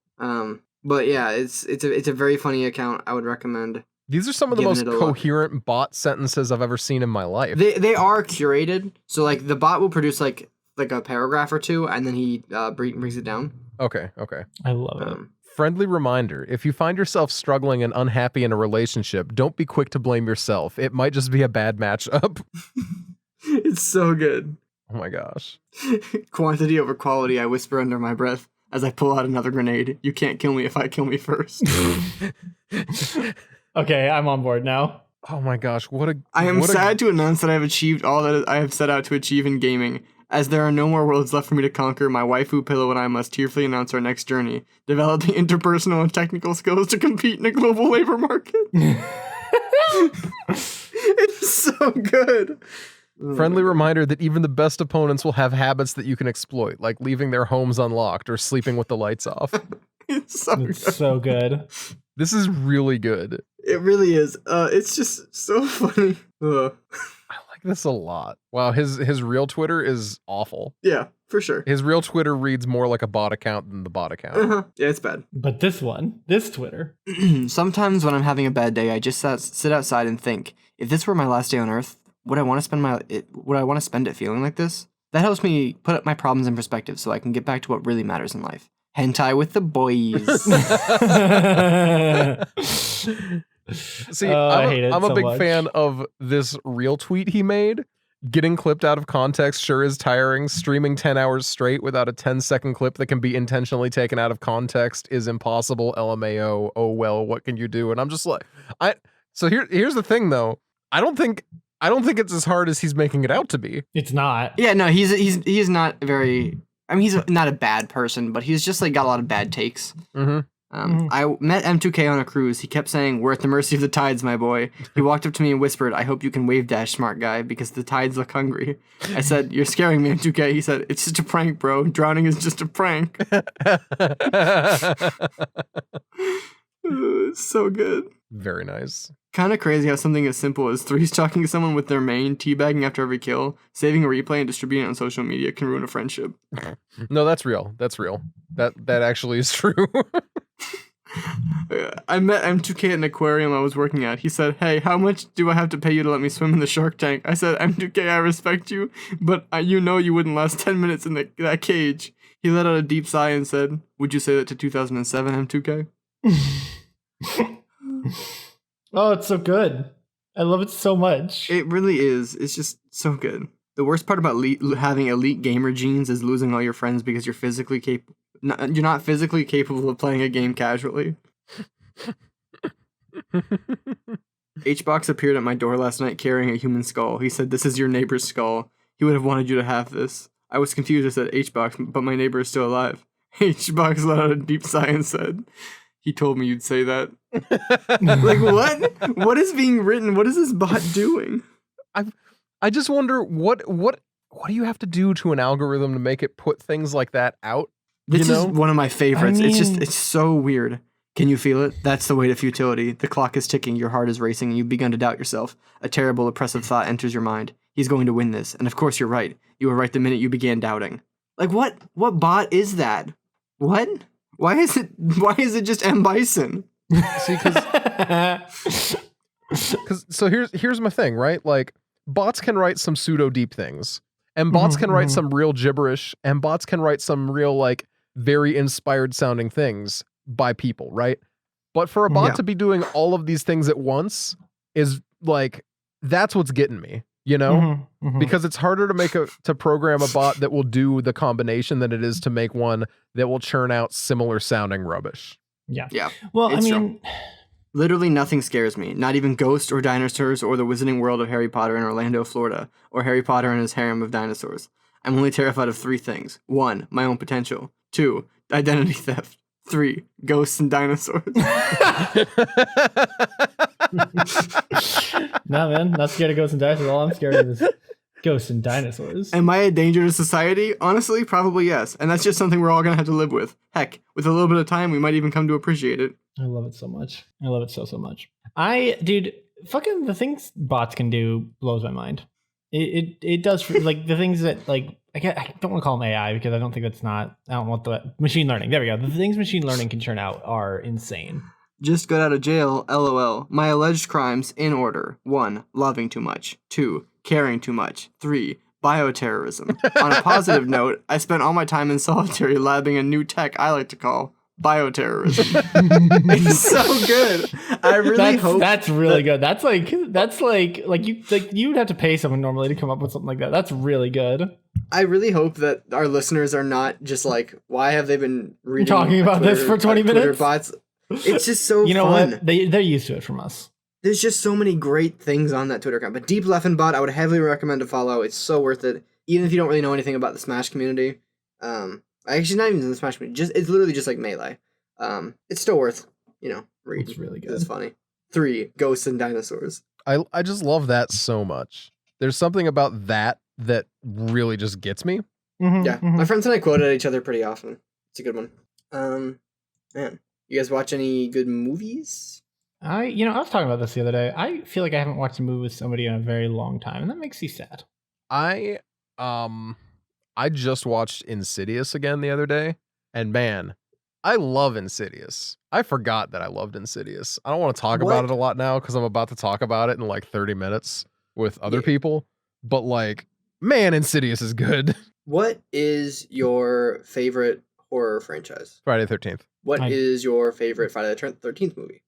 But yeah, it's a very funny account. I would recommend. These are some of the Giving most it a look. coherent bot sentences I've ever seen in my life. They are curated, so like the bot will produce like a paragraph or two, and then he brings it down. Okay. I love it. Friendly reminder, if you find yourself struggling and unhappy in a relationship, don't be quick to blame yourself. It might just be a bad matchup. It's so good. Oh my gosh. Quantity over quality, I whisper under my breath as I pull out another grenade. You can't kill me if I kill me first. Okay, I'm on board now. Oh my gosh, what a I am what a- sad to announce that I have achieved all that I have set out to achieve in gaming. As there are no more worlds left for me to conquer, my waifu Pillow and I must tearfully announce our next journey, developing interpersonal and technical skills to compete in a global labor market. It's so good. Friendly reminder that even the best opponents will have habits that you can exploit, like leaving their homes unlocked or sleeping with the lights off. It's so good. It's so good. This is really good. It really is. It's just so funny. I like this a lot. Wow, his real Twitter is awful. Yeah, for sure. His real Twitter reads more like a bot account than the bot account. Uh-huh. Yeah, it's bad. But this Twitter. Sometimes when I'm having a bad day, I just sit outside and think, if this were my last day on Earth, would I want to spend it feeling like this? That helps me put up my problems in perspective so I can get back to what really matters in life. Hentai with the boys. See, I hate it I'm a so big much. fan of this real tweet he made. Getting clipped out of context sure is tiring. Streaming 10 hours straight without a 10-second clip that can be intentionally taken out of context is impossible. LMAO. Oh well, what can you do? And I'm just like, so here's the thing though. I don't think I don't think it's as hard as he's making it out to be. It's not. Yeah, no, he's not very. I mean, he's not a bad person, but he's just like got a lot of bad takes. Mm-hmm. I met M2K on a cruise. He kept saying, "We're at the mercy of the tides, my boy." He walked up to me and whispered, "I hope you can wave dash, smart guy, because the tides look hungry." I said, "You're scaring me, M2K." He said, "It's just a prank, bro. Drowning is just a prank." So good. Very nice. Kind of crazy how something as simple as threes talking to someone with their main, teabagging after every kill, saving a replay, and distributing it on social media can ruin a friendship. No, that's real. That's real. That actually is true. I met M2K at an aquarium I was working at. He said, "Hey, how much do I have to pay you to let me swim in the shark tank?" I said, "M2K, I respect you, but you know you wouldn't last 10 minutes in that cage." He let out a deep sigh and said, "Would you say that to 2007, M2K?" Oh, it's so good. I love it so much. It really is. It's just so good. The worst part about having elite gamer genes is losing all your friends because you're physically you're not physically capable of playing a game casually. HBox appeared at my door last night carrying a human skull. He said, "This is your neighbor's skull. He would have wanted you to have this." I was confused. I said, "HBox, but my neighbor is still alive." HBox let out a deep sigh and said, "He told me you'd say that." Like, what? What is being written? What is this bot doing? I just wonder what do you have to do to an algorithm to make it put things like that out? This is one of my favorites. I mean, It's so weird. Can you feel it? That's the weight of futility. The clock is ticking, your heart is racing, and you've begun to doubt yourself. A terrible, oppressive thought enters your mind. He's going to win this. And of course you're right. You were right the minute you began doubting. Like, what bot is that? What? Why is it just M. Bison? See, so here's my thing, right? Like, bots can write some pseudo deep things, and bots can write some real gibberish, and bots can write some real, like, very inspired sounding things by people, right? But for a bot to be doing all of these things at once is like, that's what's getting me, you know? Because it's harder to program a bot that will do the combination than it is to make one that will churn out similar sounding rubbish. Yeah. Well, It's I true. mean, Literally nothing scares me. Not even ghosts or dinosaurs or the wizarding world of Harry Potter in Orlando, Florida, or Harry Potter and his harem of dinosaurs. I'm only terrified of 3 things. 1, my own potential. 2, identity theft. 3, ghosts and dinosaurs. nah, man, not scared of ghosts and dinosaurs. All I'm scared of is ghosts and dinosaurs. Am I a danger to society? Honestly, probably yes. And that's just something we're all going to have to live with. Heck, with a little bit of time, we might even come to appreciate it. I love it so much. I love it so much. Dude, fucking the things bots can do blows my mind. It does, like, the things that, like, I don't want to call them AI because I don't think that's not, I don't want the machine learning. There we go. The things machine learning can churn out are insane. Just got out of jail, LOL. My alleged crimes in order. 1, loving too much. 2, caring too much. 3, bioterrorism. On a positive note, I spent all my time in solitary labbing a new tech I like to call bioterrorism. It's so good. I really hope that's really good. That's like you'd have to pay someone normally to come up with something like that. That's really good. I really hope that our listeners are not just like, why have they been reading talking about this for 20 minutes? Bots? It's just so you know fun. what? They're used to it from us. There's just so many great things on that Twitter account. But Deep Leffenbot, I would heavily recommend to follow. It's so worth it, even if you don't really know anything about the Smash community. Actually, not even in the Smash community. It's literally just like Melee. It's still worth, reading. It's really good. It's funny. 3, ghosts and dinosaurs. I just love that so much. There's something about that really just gets me. Yeah, my friends and I quote at each other pretty often. It's a good one. Man, you guys watch any good movies? I was talking about this the other day. I feel like I haven't watched a movie with somebody in a very long time, and that makes me sad. I just watched Insidious again the other day, and man, I love Insidious. I forgot that I loved Insidious. I don't want to talk about it a lot now because I'm about to talk about it in like 30 minutes with other people, but like, man, Insidious is good. What is your favorite horror franchise? Friday the 13th. What is your favorite Friday the 13th movie?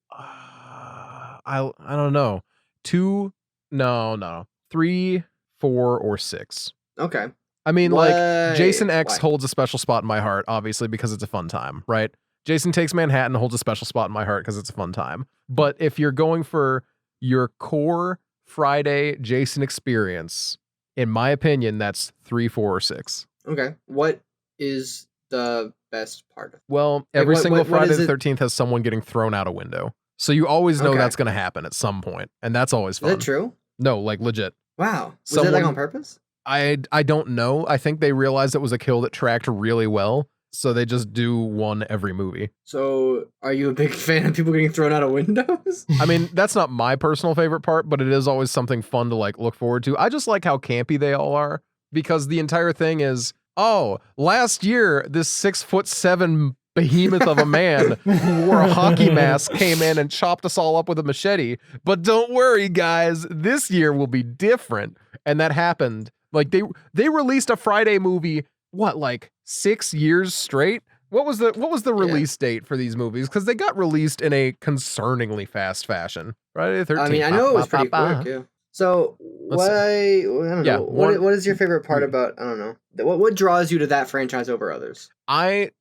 I don't know. 2, no. 3, 4, or 6. Okay. I mean, like, Jason X holds a special spot in my heart, obviously, because it's a fun time, right? Jason Takes Manhattan holds a special spot in my heart because it's a fun time. But if you're going for your core Friday Jason experience, in my opinion, that's 3, 4, or 6. Okay. What is the best part of it? Well, every what- single what Friday is the it- 13th has someone getting thrown out a window. So you always know Okay. that's going to happen at some point, and that's always Is fun. that true? No, like legit. Wow. Was that like Someone- on purpose? I don't know. I think they realized it was a kill that tracked really well, so they just do one every movie. So, are you a big fan of people getting thrown out of windows? I mean, that's not my personal favorite part, but it is always something fun to like look forward to. I just like how campy they all are, because the entire thing is, oh, last year this 6'7" behemoth of a man who wore a hockey mask came in and chopped us all up with a machete. But don't worry, guys, this year will be different. And that happened. Like they released a Friday movie, what, like 6 years straight? What was the release date for these movies? Because they got released in a concerningly fast fashion. Friday the 13th. I mean, I know it was pretty quick, yeah. So, Let's I don't Yeah, know. one- What is your favorite part about, I don't know. What draws you to that franchise over others? I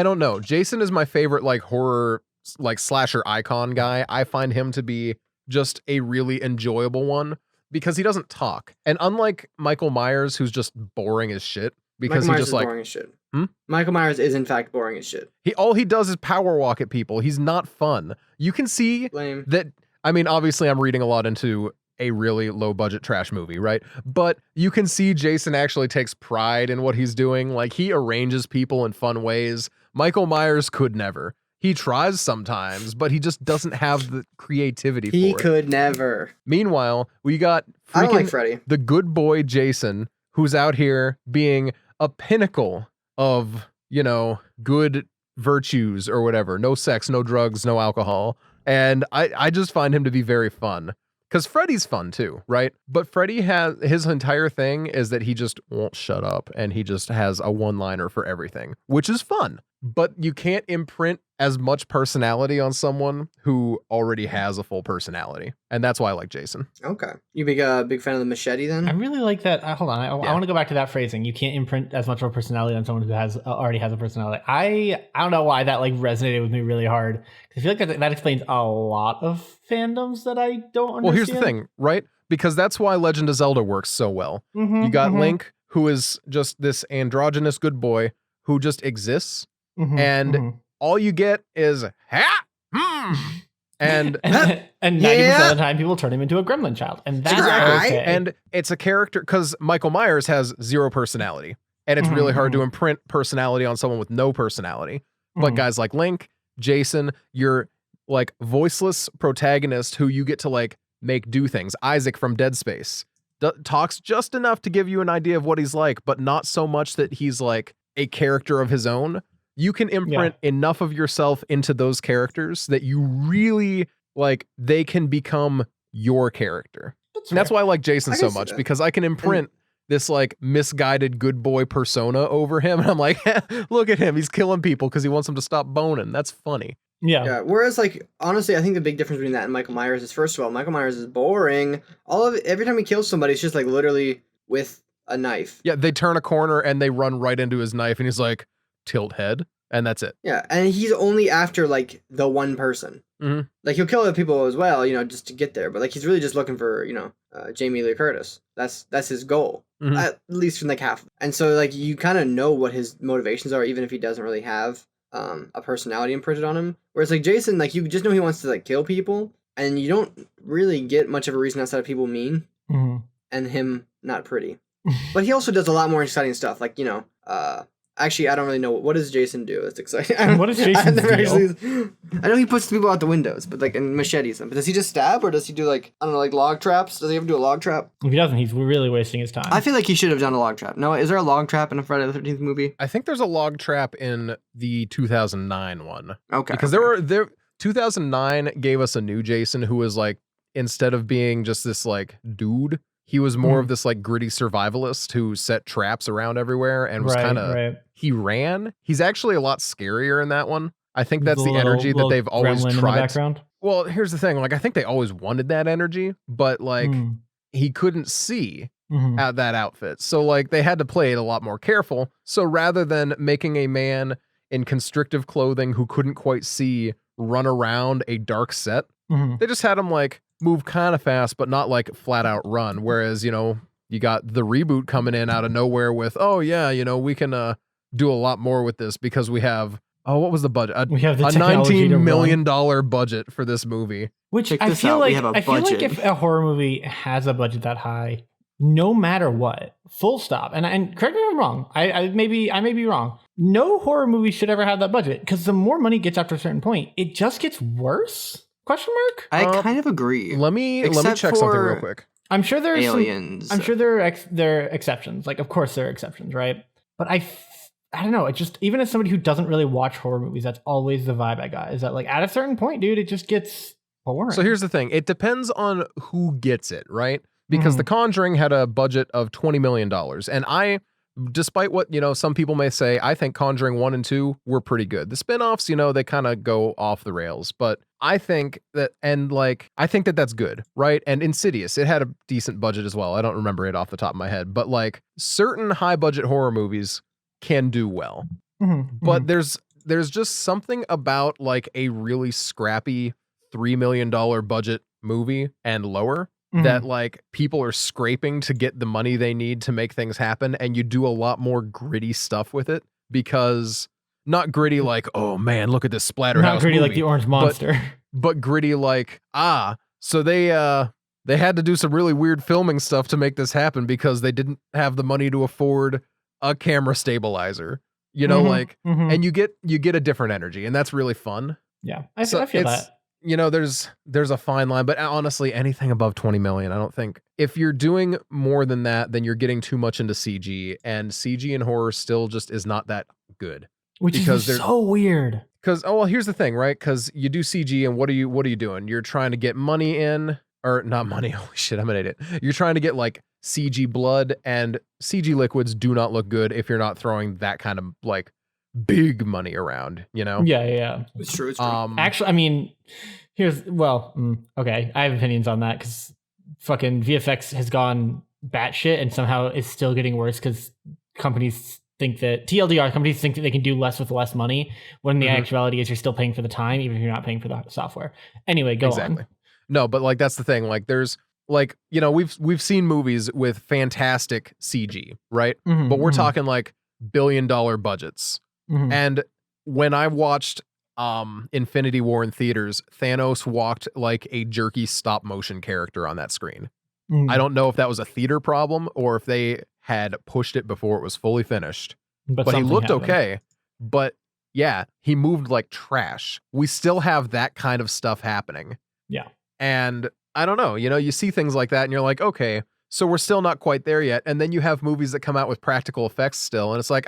don't know. Jason is my favorite like horror like slasher icon guy. I find him to be just a really enjoyable one because he doesn't talk. And unlike Michael Myers, who's just boring as shit, because Michael Myers he just is like boring as shit. Hmm? Michael Myers is in fact boring as shit. all he does is power walk at people. He's not fun. You can see Lame. that. I mean, obviously, I'm reading a lot into a really low budget trash movie, right? But you can see Jason actually takes pride in what he's doing. Like, he arranges people in fun ways. Michael Myers could never. He tries sometimes, but he just doesn't have the creativity He for it. could never. Meanwhile, we got I don't like freaking Freddy. the good boy Jason, who's out here being a pinnacle of, good virtues or whatever. No sex, no drugs, no alcohol. And I just find him to be very fun. Because Freddy's fun too, right? But Freddy has, his entire thing is that he just won't shut up and he just has a one-liner for everything, which is fun. But you can't imprint as much personality on someone who already has a full personality. And that's why I like Jason. Okay. You big fan of the machete then? I really like that. Hold on, I Yeah. want to go back to that phrasing. You can't imprint as much of a personality on someone who has already has a personality. I don't know why that like resonated with me really hard. I feel like that explains a lot of fandoms that I don't understand. Well, here's the thing, right? Because that's why Legend of Zelda works so well. Mhm, You got mhm, Link, who is just this androgynous good boy who just exists. mhm, and mhm. All you get is, ha! And and 90% Yeah. of the time people turn him into a gremlin child, and that's Exactly. okay. And it's a character because Michael Myers has zero personality, and it's really hard to imprint personality on someone with no personality. But Mhm. guys like Link, Jason, you're like voiceless protagonist who you get to like make do things. Isaac from Dead Space talks just enough to give you an idea of what he's like, but not so much that he's like a character of his own. You can imprint enough of yourself into those characters that you really like, they can become your character. And that's why I like Jason I so can see much, that. because I can imprint this like misguided good boy persona over him. And I'm like, look at him. He's killing people because he wants them to stop boning. That's funny. Yeah. Whereas, like, honestly, I think the big difference between that and Michael Myers is, first of all, Michael Myers is boring. Every time he kills somebody, it's just like literally with a knife. Yeah, they turn a corner and they run right into his knife and he's like, tilt head. And that's it. Yeah, and he's only after like the one person. Mhm. Like he'll kill other people as well, just to get there. But like he's really just looking for Jamie Lee Curtis. That's his goal, Mhm. at least from like half. And so like you kind of know what his motivations are, even if he doesn't really have a personality imprinted on him. Whereas like Jason, like you just know he wants to like kill people, and you don't really get much of a reason outside of people mean Mhm. and him not pretty. But he also does a lot more exciting stuff, like actually, I don't really know. What does Jason do? It's exciting. What is Jason's I know he puts people out the windows, but like, and machetes them. But does he just stab, or does he do like, I don't know, like log traps? Does he ever do a log trap? If he doesn't, he's really wasting his time. I feel like he should have done a log trap. No, is there a log trap in a Friday the 13th movie? I think there's a log trap in the 2009 one. Okay. Because 2009 gave us a new Jason who was like, instead of being just this like dude, he was more of this like gritty survivalist who set traps around everywhere and was kind of, he ran. He's actually a lot scarier in that one. I think that's the energy that they've always gremlin in the tried. background. Well, here's the thing. Like, I think they always wanted that energy, but like he couldn't see out that outfit. So like they had to play it a lot more careful. So rather than making a man in constrictive clothing who couldn't quite see run around a dark set, they just had him like move kind of fast, but not like flat out run. Whereas, you know, you got the reboot coming in out of nowhere with, oh yeah, you know, we can do a lot more with this because we have, what was the budget? We have the a technology $19 million budget for this movie. Which I feel like if a horror movie has a budget that high, no matter what, full stop. And correct me if I'm wrong. I may be wrong. No horror movie should ever have that budget because the more money gets after a certain point, it just gets worse. Question mark? I kind of agree. Let me check something real quick. I'm sure there's aliens. I'm sure there are exceptions. Like, of course there are exceptions, right? But I don't know. It just, even as somebody who doesn't really watch horror movies, that's always the vibe I got. Is that like at a certain point, dude, it just gets boring. So here's the thing. It depends on who gets it, right? Because The Conjuring had a budget of $20 million. And despite what, you know, some people may say, I think Conjuring 1 and 2 were pretty good. The spinoffs, you know, they kind of go off the rails. But I think that, that's good, right? And Insidious, it had a decent budget as well. I don't remember it off the top of my head. But like certain high budget horror movies can do well. But there's just something about like a really scrappy $3 million budget movie and lower that like people are scraping to get the money they need to make things happen, and you do a lot more gritty stuff with it, because not gritty like, oh man, look at this splatterhouse not gritty movie, like the Orange Monster, but gritty like, so they had to do some really weird filming stuff to make this happen because they didn't have the money to afford a camera stabilizer, you know, and you get a different energy, and that's really fun. Yeah, I feel that. You know, there's a fine line, but honestly, anything above 20 million, I don't think, if you're doing more than that, then you're getting too much into CG, and CG in horror still just is not that good. Which is so weird. Because, here's the thing, right? Because you do CG, and what are you doing? You're trying to get money in, or not money. Holy shit, I'm an idiot. You're trying to get like CG blood, and CG liquids do not look good if you're not throwing that kind of like big money around, you know? Yeah. It's true. Actually, I mean, okay, I have opinions on that because fucking VFX has gone batshit and somehow is still getting worse because companies think that they can do less with less money, when the actuality is you're still paying for the time, even if you're not paying for the software. Anyway, go on. No, but like that's the thing. Like there's like, you know, we've seen movies with fantastic CG, right? But we're talking like $1 billion budgets. And when I watched Infinity War in theaters, Thanos walked like a jerky stop motion character on that screen. I don't know if that was a theater problem or if they had pushed it before it was fully finished. But he looked okay. But yeah, he moved like trash. We still have that kind of stuff happening. Yeah. And I don't know, you know, you see things like that and you're like, okay, so we're still not quite there yet. And then you have movies that come out with practical effects still, and it's like,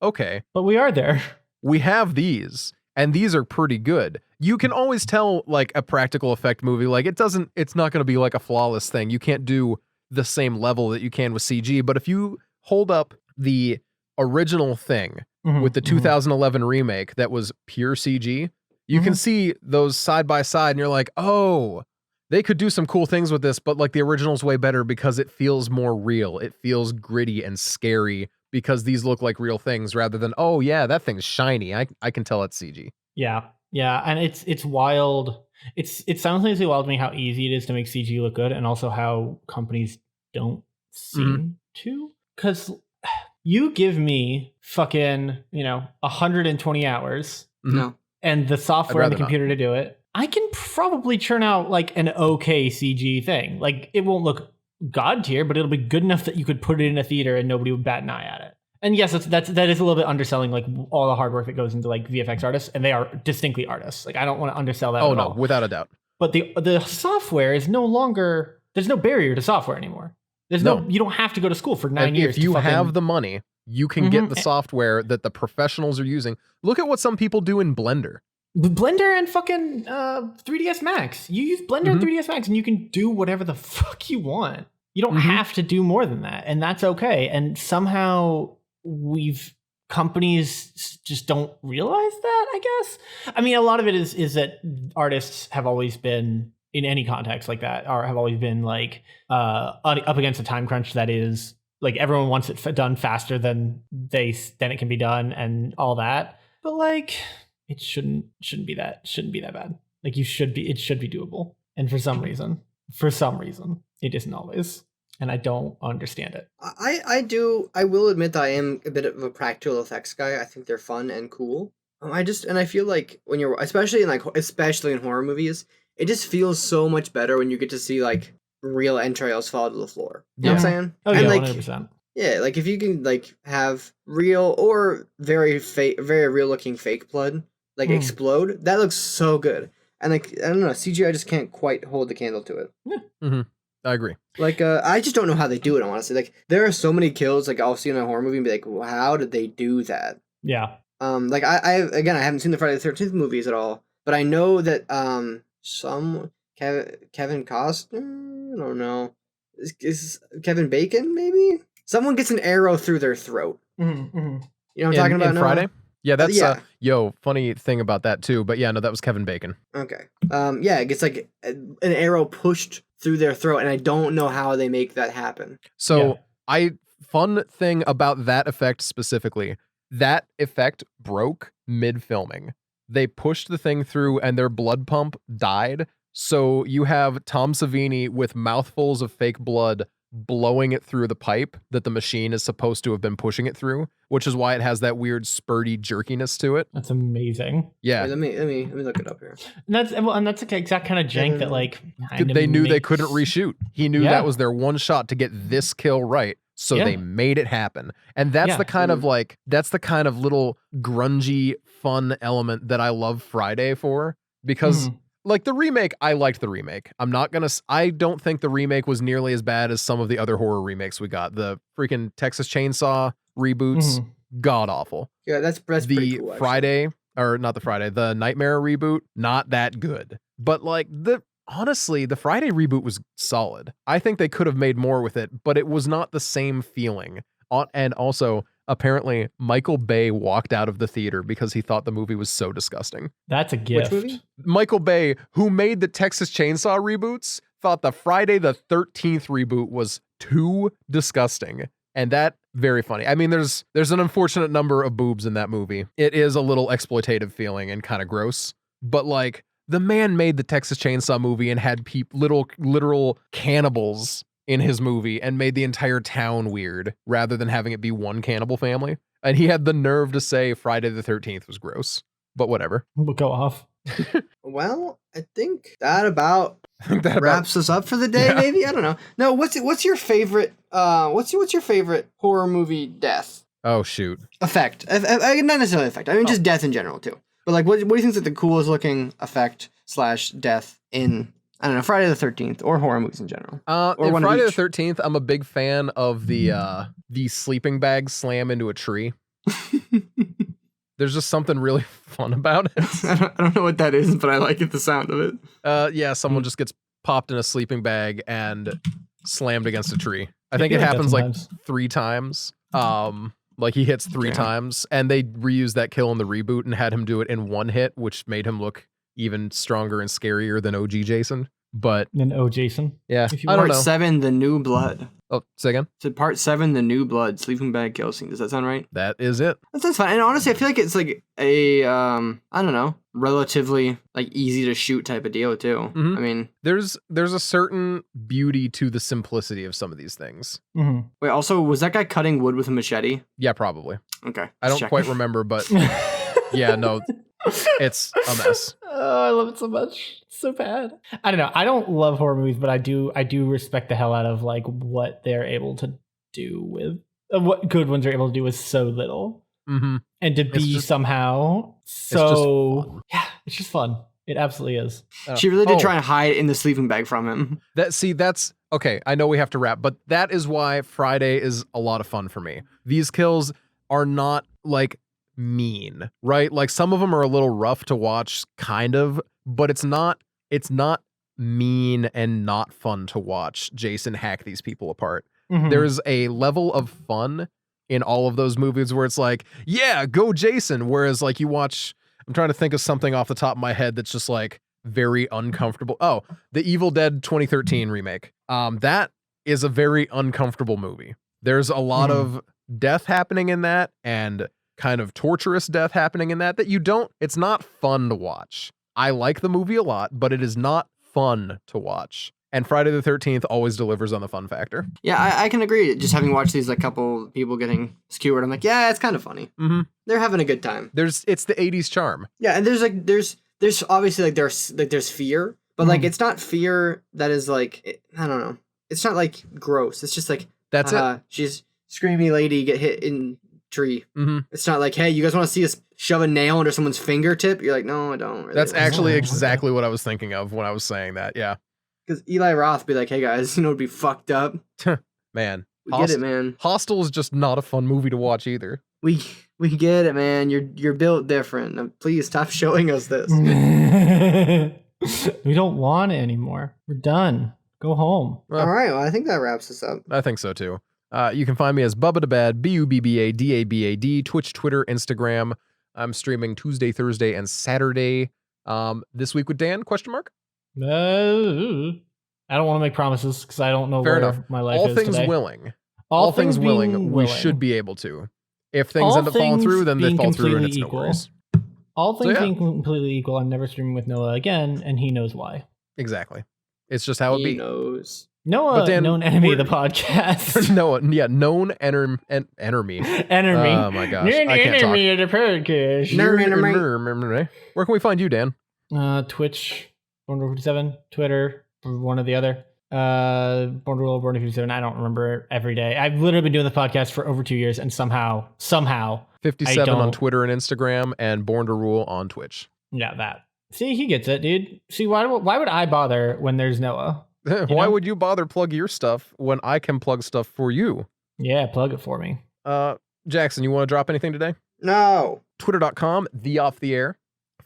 okay. But we are there. We have these, and these are pretty good. You can always tell like a practical effect movie, like it's not going to be like a flawless thing. You can't do the same level that you can with CG, but if you hold up the original thing with the 2011 remake that was pure CG, you can see those side by side and you're like, oh, they could do some cool things with this, but like the original's way better because it feels more real. It feels gritty and scary because these look like real things rather than, oh yeah, that thing's shiny. I can tell it's CG. Yeah. And it's wild. It simultaneously wild to me how easy it is to make CG look good, and also how companies don't seem to. Because you give me fucking, 120 hours and the software and the computer to do it, I can probably churn out like an okay CG thing. Like it won't look god tier, but it'll be good enough that you could put it in a theater and nobody would bat an eye at it. And yes, that is a little bit underselling like all the hard work that goes into like VFX artists, and they are distinctly artists. Like I don't want to undersell that. Oh no, without a doubt. But the software is no longer, there's no barrier to software anymore. There's no you don't have to go to school for 9 years. If you have the money, you can get the software that the professionals are using. Look at what some people do in Blender. Blender and fucking 3ds Max. You use Blender and 3ds Max and you can do whatever the fuck you want. You don't have to do more than that, and that's okay. And somehow companies just don't realize that, I guess. I mean, a lot of it is that artists have always been, in any context like that, or have always been like up against a time crunch that is like everyone wants it done faster than it can be done and all that. But like it shouldn't be that bad. Like it should be doable. And for some reason, it isn't always. And I don't understand it. I will admit that I am a bit of a practical effects guy. I think they're fun and cool. I feel like when you're, especially in horror movies, it just feels so much better when you get to see like real entrails fall to the floor. You know what I'm saying? Oh and, yeah, like, 100%. Yeah, like if you can like have real or very real looking fake blood like explode, that looks so good. And like I don't know, CGI just can't quite hold the candle to it. Yeah. Mm-hmm. I agree. Like I just don't know how they do it. Honestly, like there are so many kills like I'll see in a horror movie and be like, well, how did they do that? Yeah. Like I haven't seen the Friday the 13th movies at all, but I know that Kevin Costner, I don't know, is Kevin Bacon maybe? Someone gets an arrow through their throat. Mm-hmm. You know what I'm talking about? In Friday? Yeah, that's yeah. Funny thing about that too. But yeah, no, that was Kevin Bacon. Okay. Yeah, it gets like an arrow pushed through their throat, and I don't know how they make that happen. So fun thing about that effect specifically, that effect broke mid-filming. They pushed the thing through and their blood pump died. So you have Tom Savini with mouthfuls of fake blood blowing it through the pipe that the machine is supposed to have been pushing it through, which is why it has that weird spurty jerkiness to it. That's amazing. Yeah. Wait, let me look it up here. And that's the exact kind of jank that like they knew they couldn't reshoot. He knew that was their one shot to get this kill right. So they made it happen. And that's the kind of like, that's the kind of little grungy fun element that I love Friday for, because like the remake, I liked the remake. I don't think the remake was nearly as bad as some of the other horror remakes we got. The freaking Texas Chainsaw reboots, god awful. Yeah, that's pretty cool. Friday, or not the Friday, the Nightmare reboot, not that good. But like honestly, the Friday reboot was solid. I think they could have made more with it, but it was not the same feeling. And also, apparently, Michael Bay walked out of the theater because he thought the movie was so disgusting. That's a gift. Which movie? Michael Bay, who made the Texas Chainsaw reboots, thought the Friday the 13th reboot was too disgusting. And that, very funny. I mean, there's an unfortunate number of boobs in that movie. It is a little exploitative feeling and kind of gross. But like, the man made the Texas Chainsaw movie and had literal cannibals in his movie and made the entire town weird rather than having it be one cannibal family. And he had the nerve to say Friday the 13th was gross. But whatever. We'll go off. Well, I think that about wraps us up for the day, maybe? I don't know. No, what's your favorite what's your favorite horror movie death? Oh shoot. Effect. Not necessarily effect. I mean just death in general too. But like what do you think is the coolest looking effect / death in, I don't know, Friday the 13th or horror movies in general? In Friday the 13th, I'm a big fan of the sleeping bag slam into a tree. There's just something really fun about it. I don't know what that is, but I like the sound of it. Yeah, someone just gets popped in a sleeping bag and slammed against a tree. I think it happens like 3 times. Like he hits 3 times, and they reused that kill in the reboot and had him do it in 1 hit, which made him look even stronger and scarier than OG Jason. But then Jason. Yeah. I don't know. Part 7, The New Blood. Oh, say again? So part 7, The New Blood, sleeping bag kill scene. Does that sound right? That is it. That sounds fine. And honestly, I feel like it's like a I don't know, relatively like easy to shoot type of deal too. I mean, there's a certain beauty to the simplicity of some of these things. Wait, also, was that guy cutting wood with a machete? Yeah, probably. Okay. I don't quite remember, but yeah, no. It's a mess. Oh, I love it so much. It's so bad. I don't know. I don't love horror movies, but I do respect the hell out of like what they're able to do with what good ones are able to do with so little. And to be somehow so it's just fun. It absolutely is. She really did try and hide in the sleeping bag from him. That's okay. I know we have to wrap, but that is why Friday is a lot of fun for me. These kills are not like mean, right? Like some of them are a little rough to watch, kind of, but it's not mean and not fun to watch Jason hack these people apart. There's a level of fun in all of those movies where it's like, yeah, go Jason. Whereas like you watch, I'm trying to think of something off the top of my head that's just like very uncomfortable. Oh, the Evil Dead 2013 remake. That is a very uncomfortable movie. There's a lot of death happening in that and kind of torturous death happening in that you don't, it's not fun to watch. I like the movie a lot, but it is not fun to watch. And Friday the 13th always delivers on the fun factor. Yeah, I can agree. Just having watched these like couple people getting skewered, I'm like, yeah, it's kind of funny. Mm-hmm. They're having a good time. It's the 80s charm. Yeah, and there's obviously like there's fear, but like it's not fear that is like I don't know. It's not like gross. It's just like that's it. She's screamy lady get hit in tree. Mm-hmm. It's not like, hey, you guys want to see us shove a nail under someone's fingertip? You're like, no, I don't. Really. That's actually exactly what I was thinking of when I was saying that. Yeah. Because Eli Roth be like, hey guys, it'd be fucked up. Man. We get it, man. Hostel is just not a fun movie to watch either. We get it, man. You're built different. Now, please stop showing us this. We don't want it anymore. We're done. Go home. All right. Well, I think that wraps us up. I think so too. You can find me as Bubba Dabad, BUBBADABAD, Twitch, Twitter, Instagram. I'm streaming Tuesday, Thursday, and Saturday. This week with Dan? ? I don't want to make promises because I don't know where my life is today. All things willing, we should be able to. If things end up falling through, then they fall through and it's no worries. All things being completely equal, I'm never streaming with Noah again, and he knows why. Exactly. It's just how it be. He knows. Noah, known enemy of the podcast. Noah, yeah, known enemy. Enemy. Oh my gosh, I can't talk. Enemy of the podcast. Where can we find you, Dan? Twitch, Born57, Twitter, one or the other. Born57. I don't remember every day. I've literally been doing the podcast for over 2 years, and somehow 57 on Twitter and Instagram, and Born to Rule on Twitch. Yeah, that. See, he gets it, dude. See, why would I bother when there's Noah? Why would you bother plug your stuff when I can plug stuff for you? Yeah, plug it for me. Jackson, you want to drop anything today? No. Twitter.com, The Off the Air,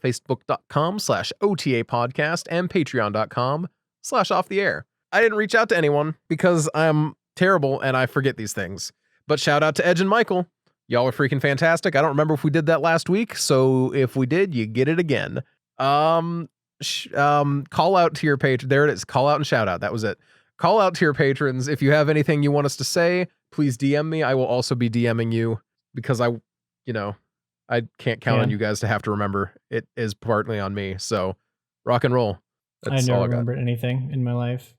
Facebook.com/OTA podcast, and Patreon.com/Off the Air. I didn't reach out to anyone because I'm terrible and I forget these things. But shout out to Edge and Michael. Y'all are freaking fantastic. I don't remember if we did that last week, so if we did, you get it again. Call out to your patron. There it is. Call out and shout out. That was it. Call out to your patrons. If you have anything you want us to say, please DM me. I will also be DMing you because I can't count on you guys to have to remember. It is partly on me. So rock and roll. I never remembered anything in my life.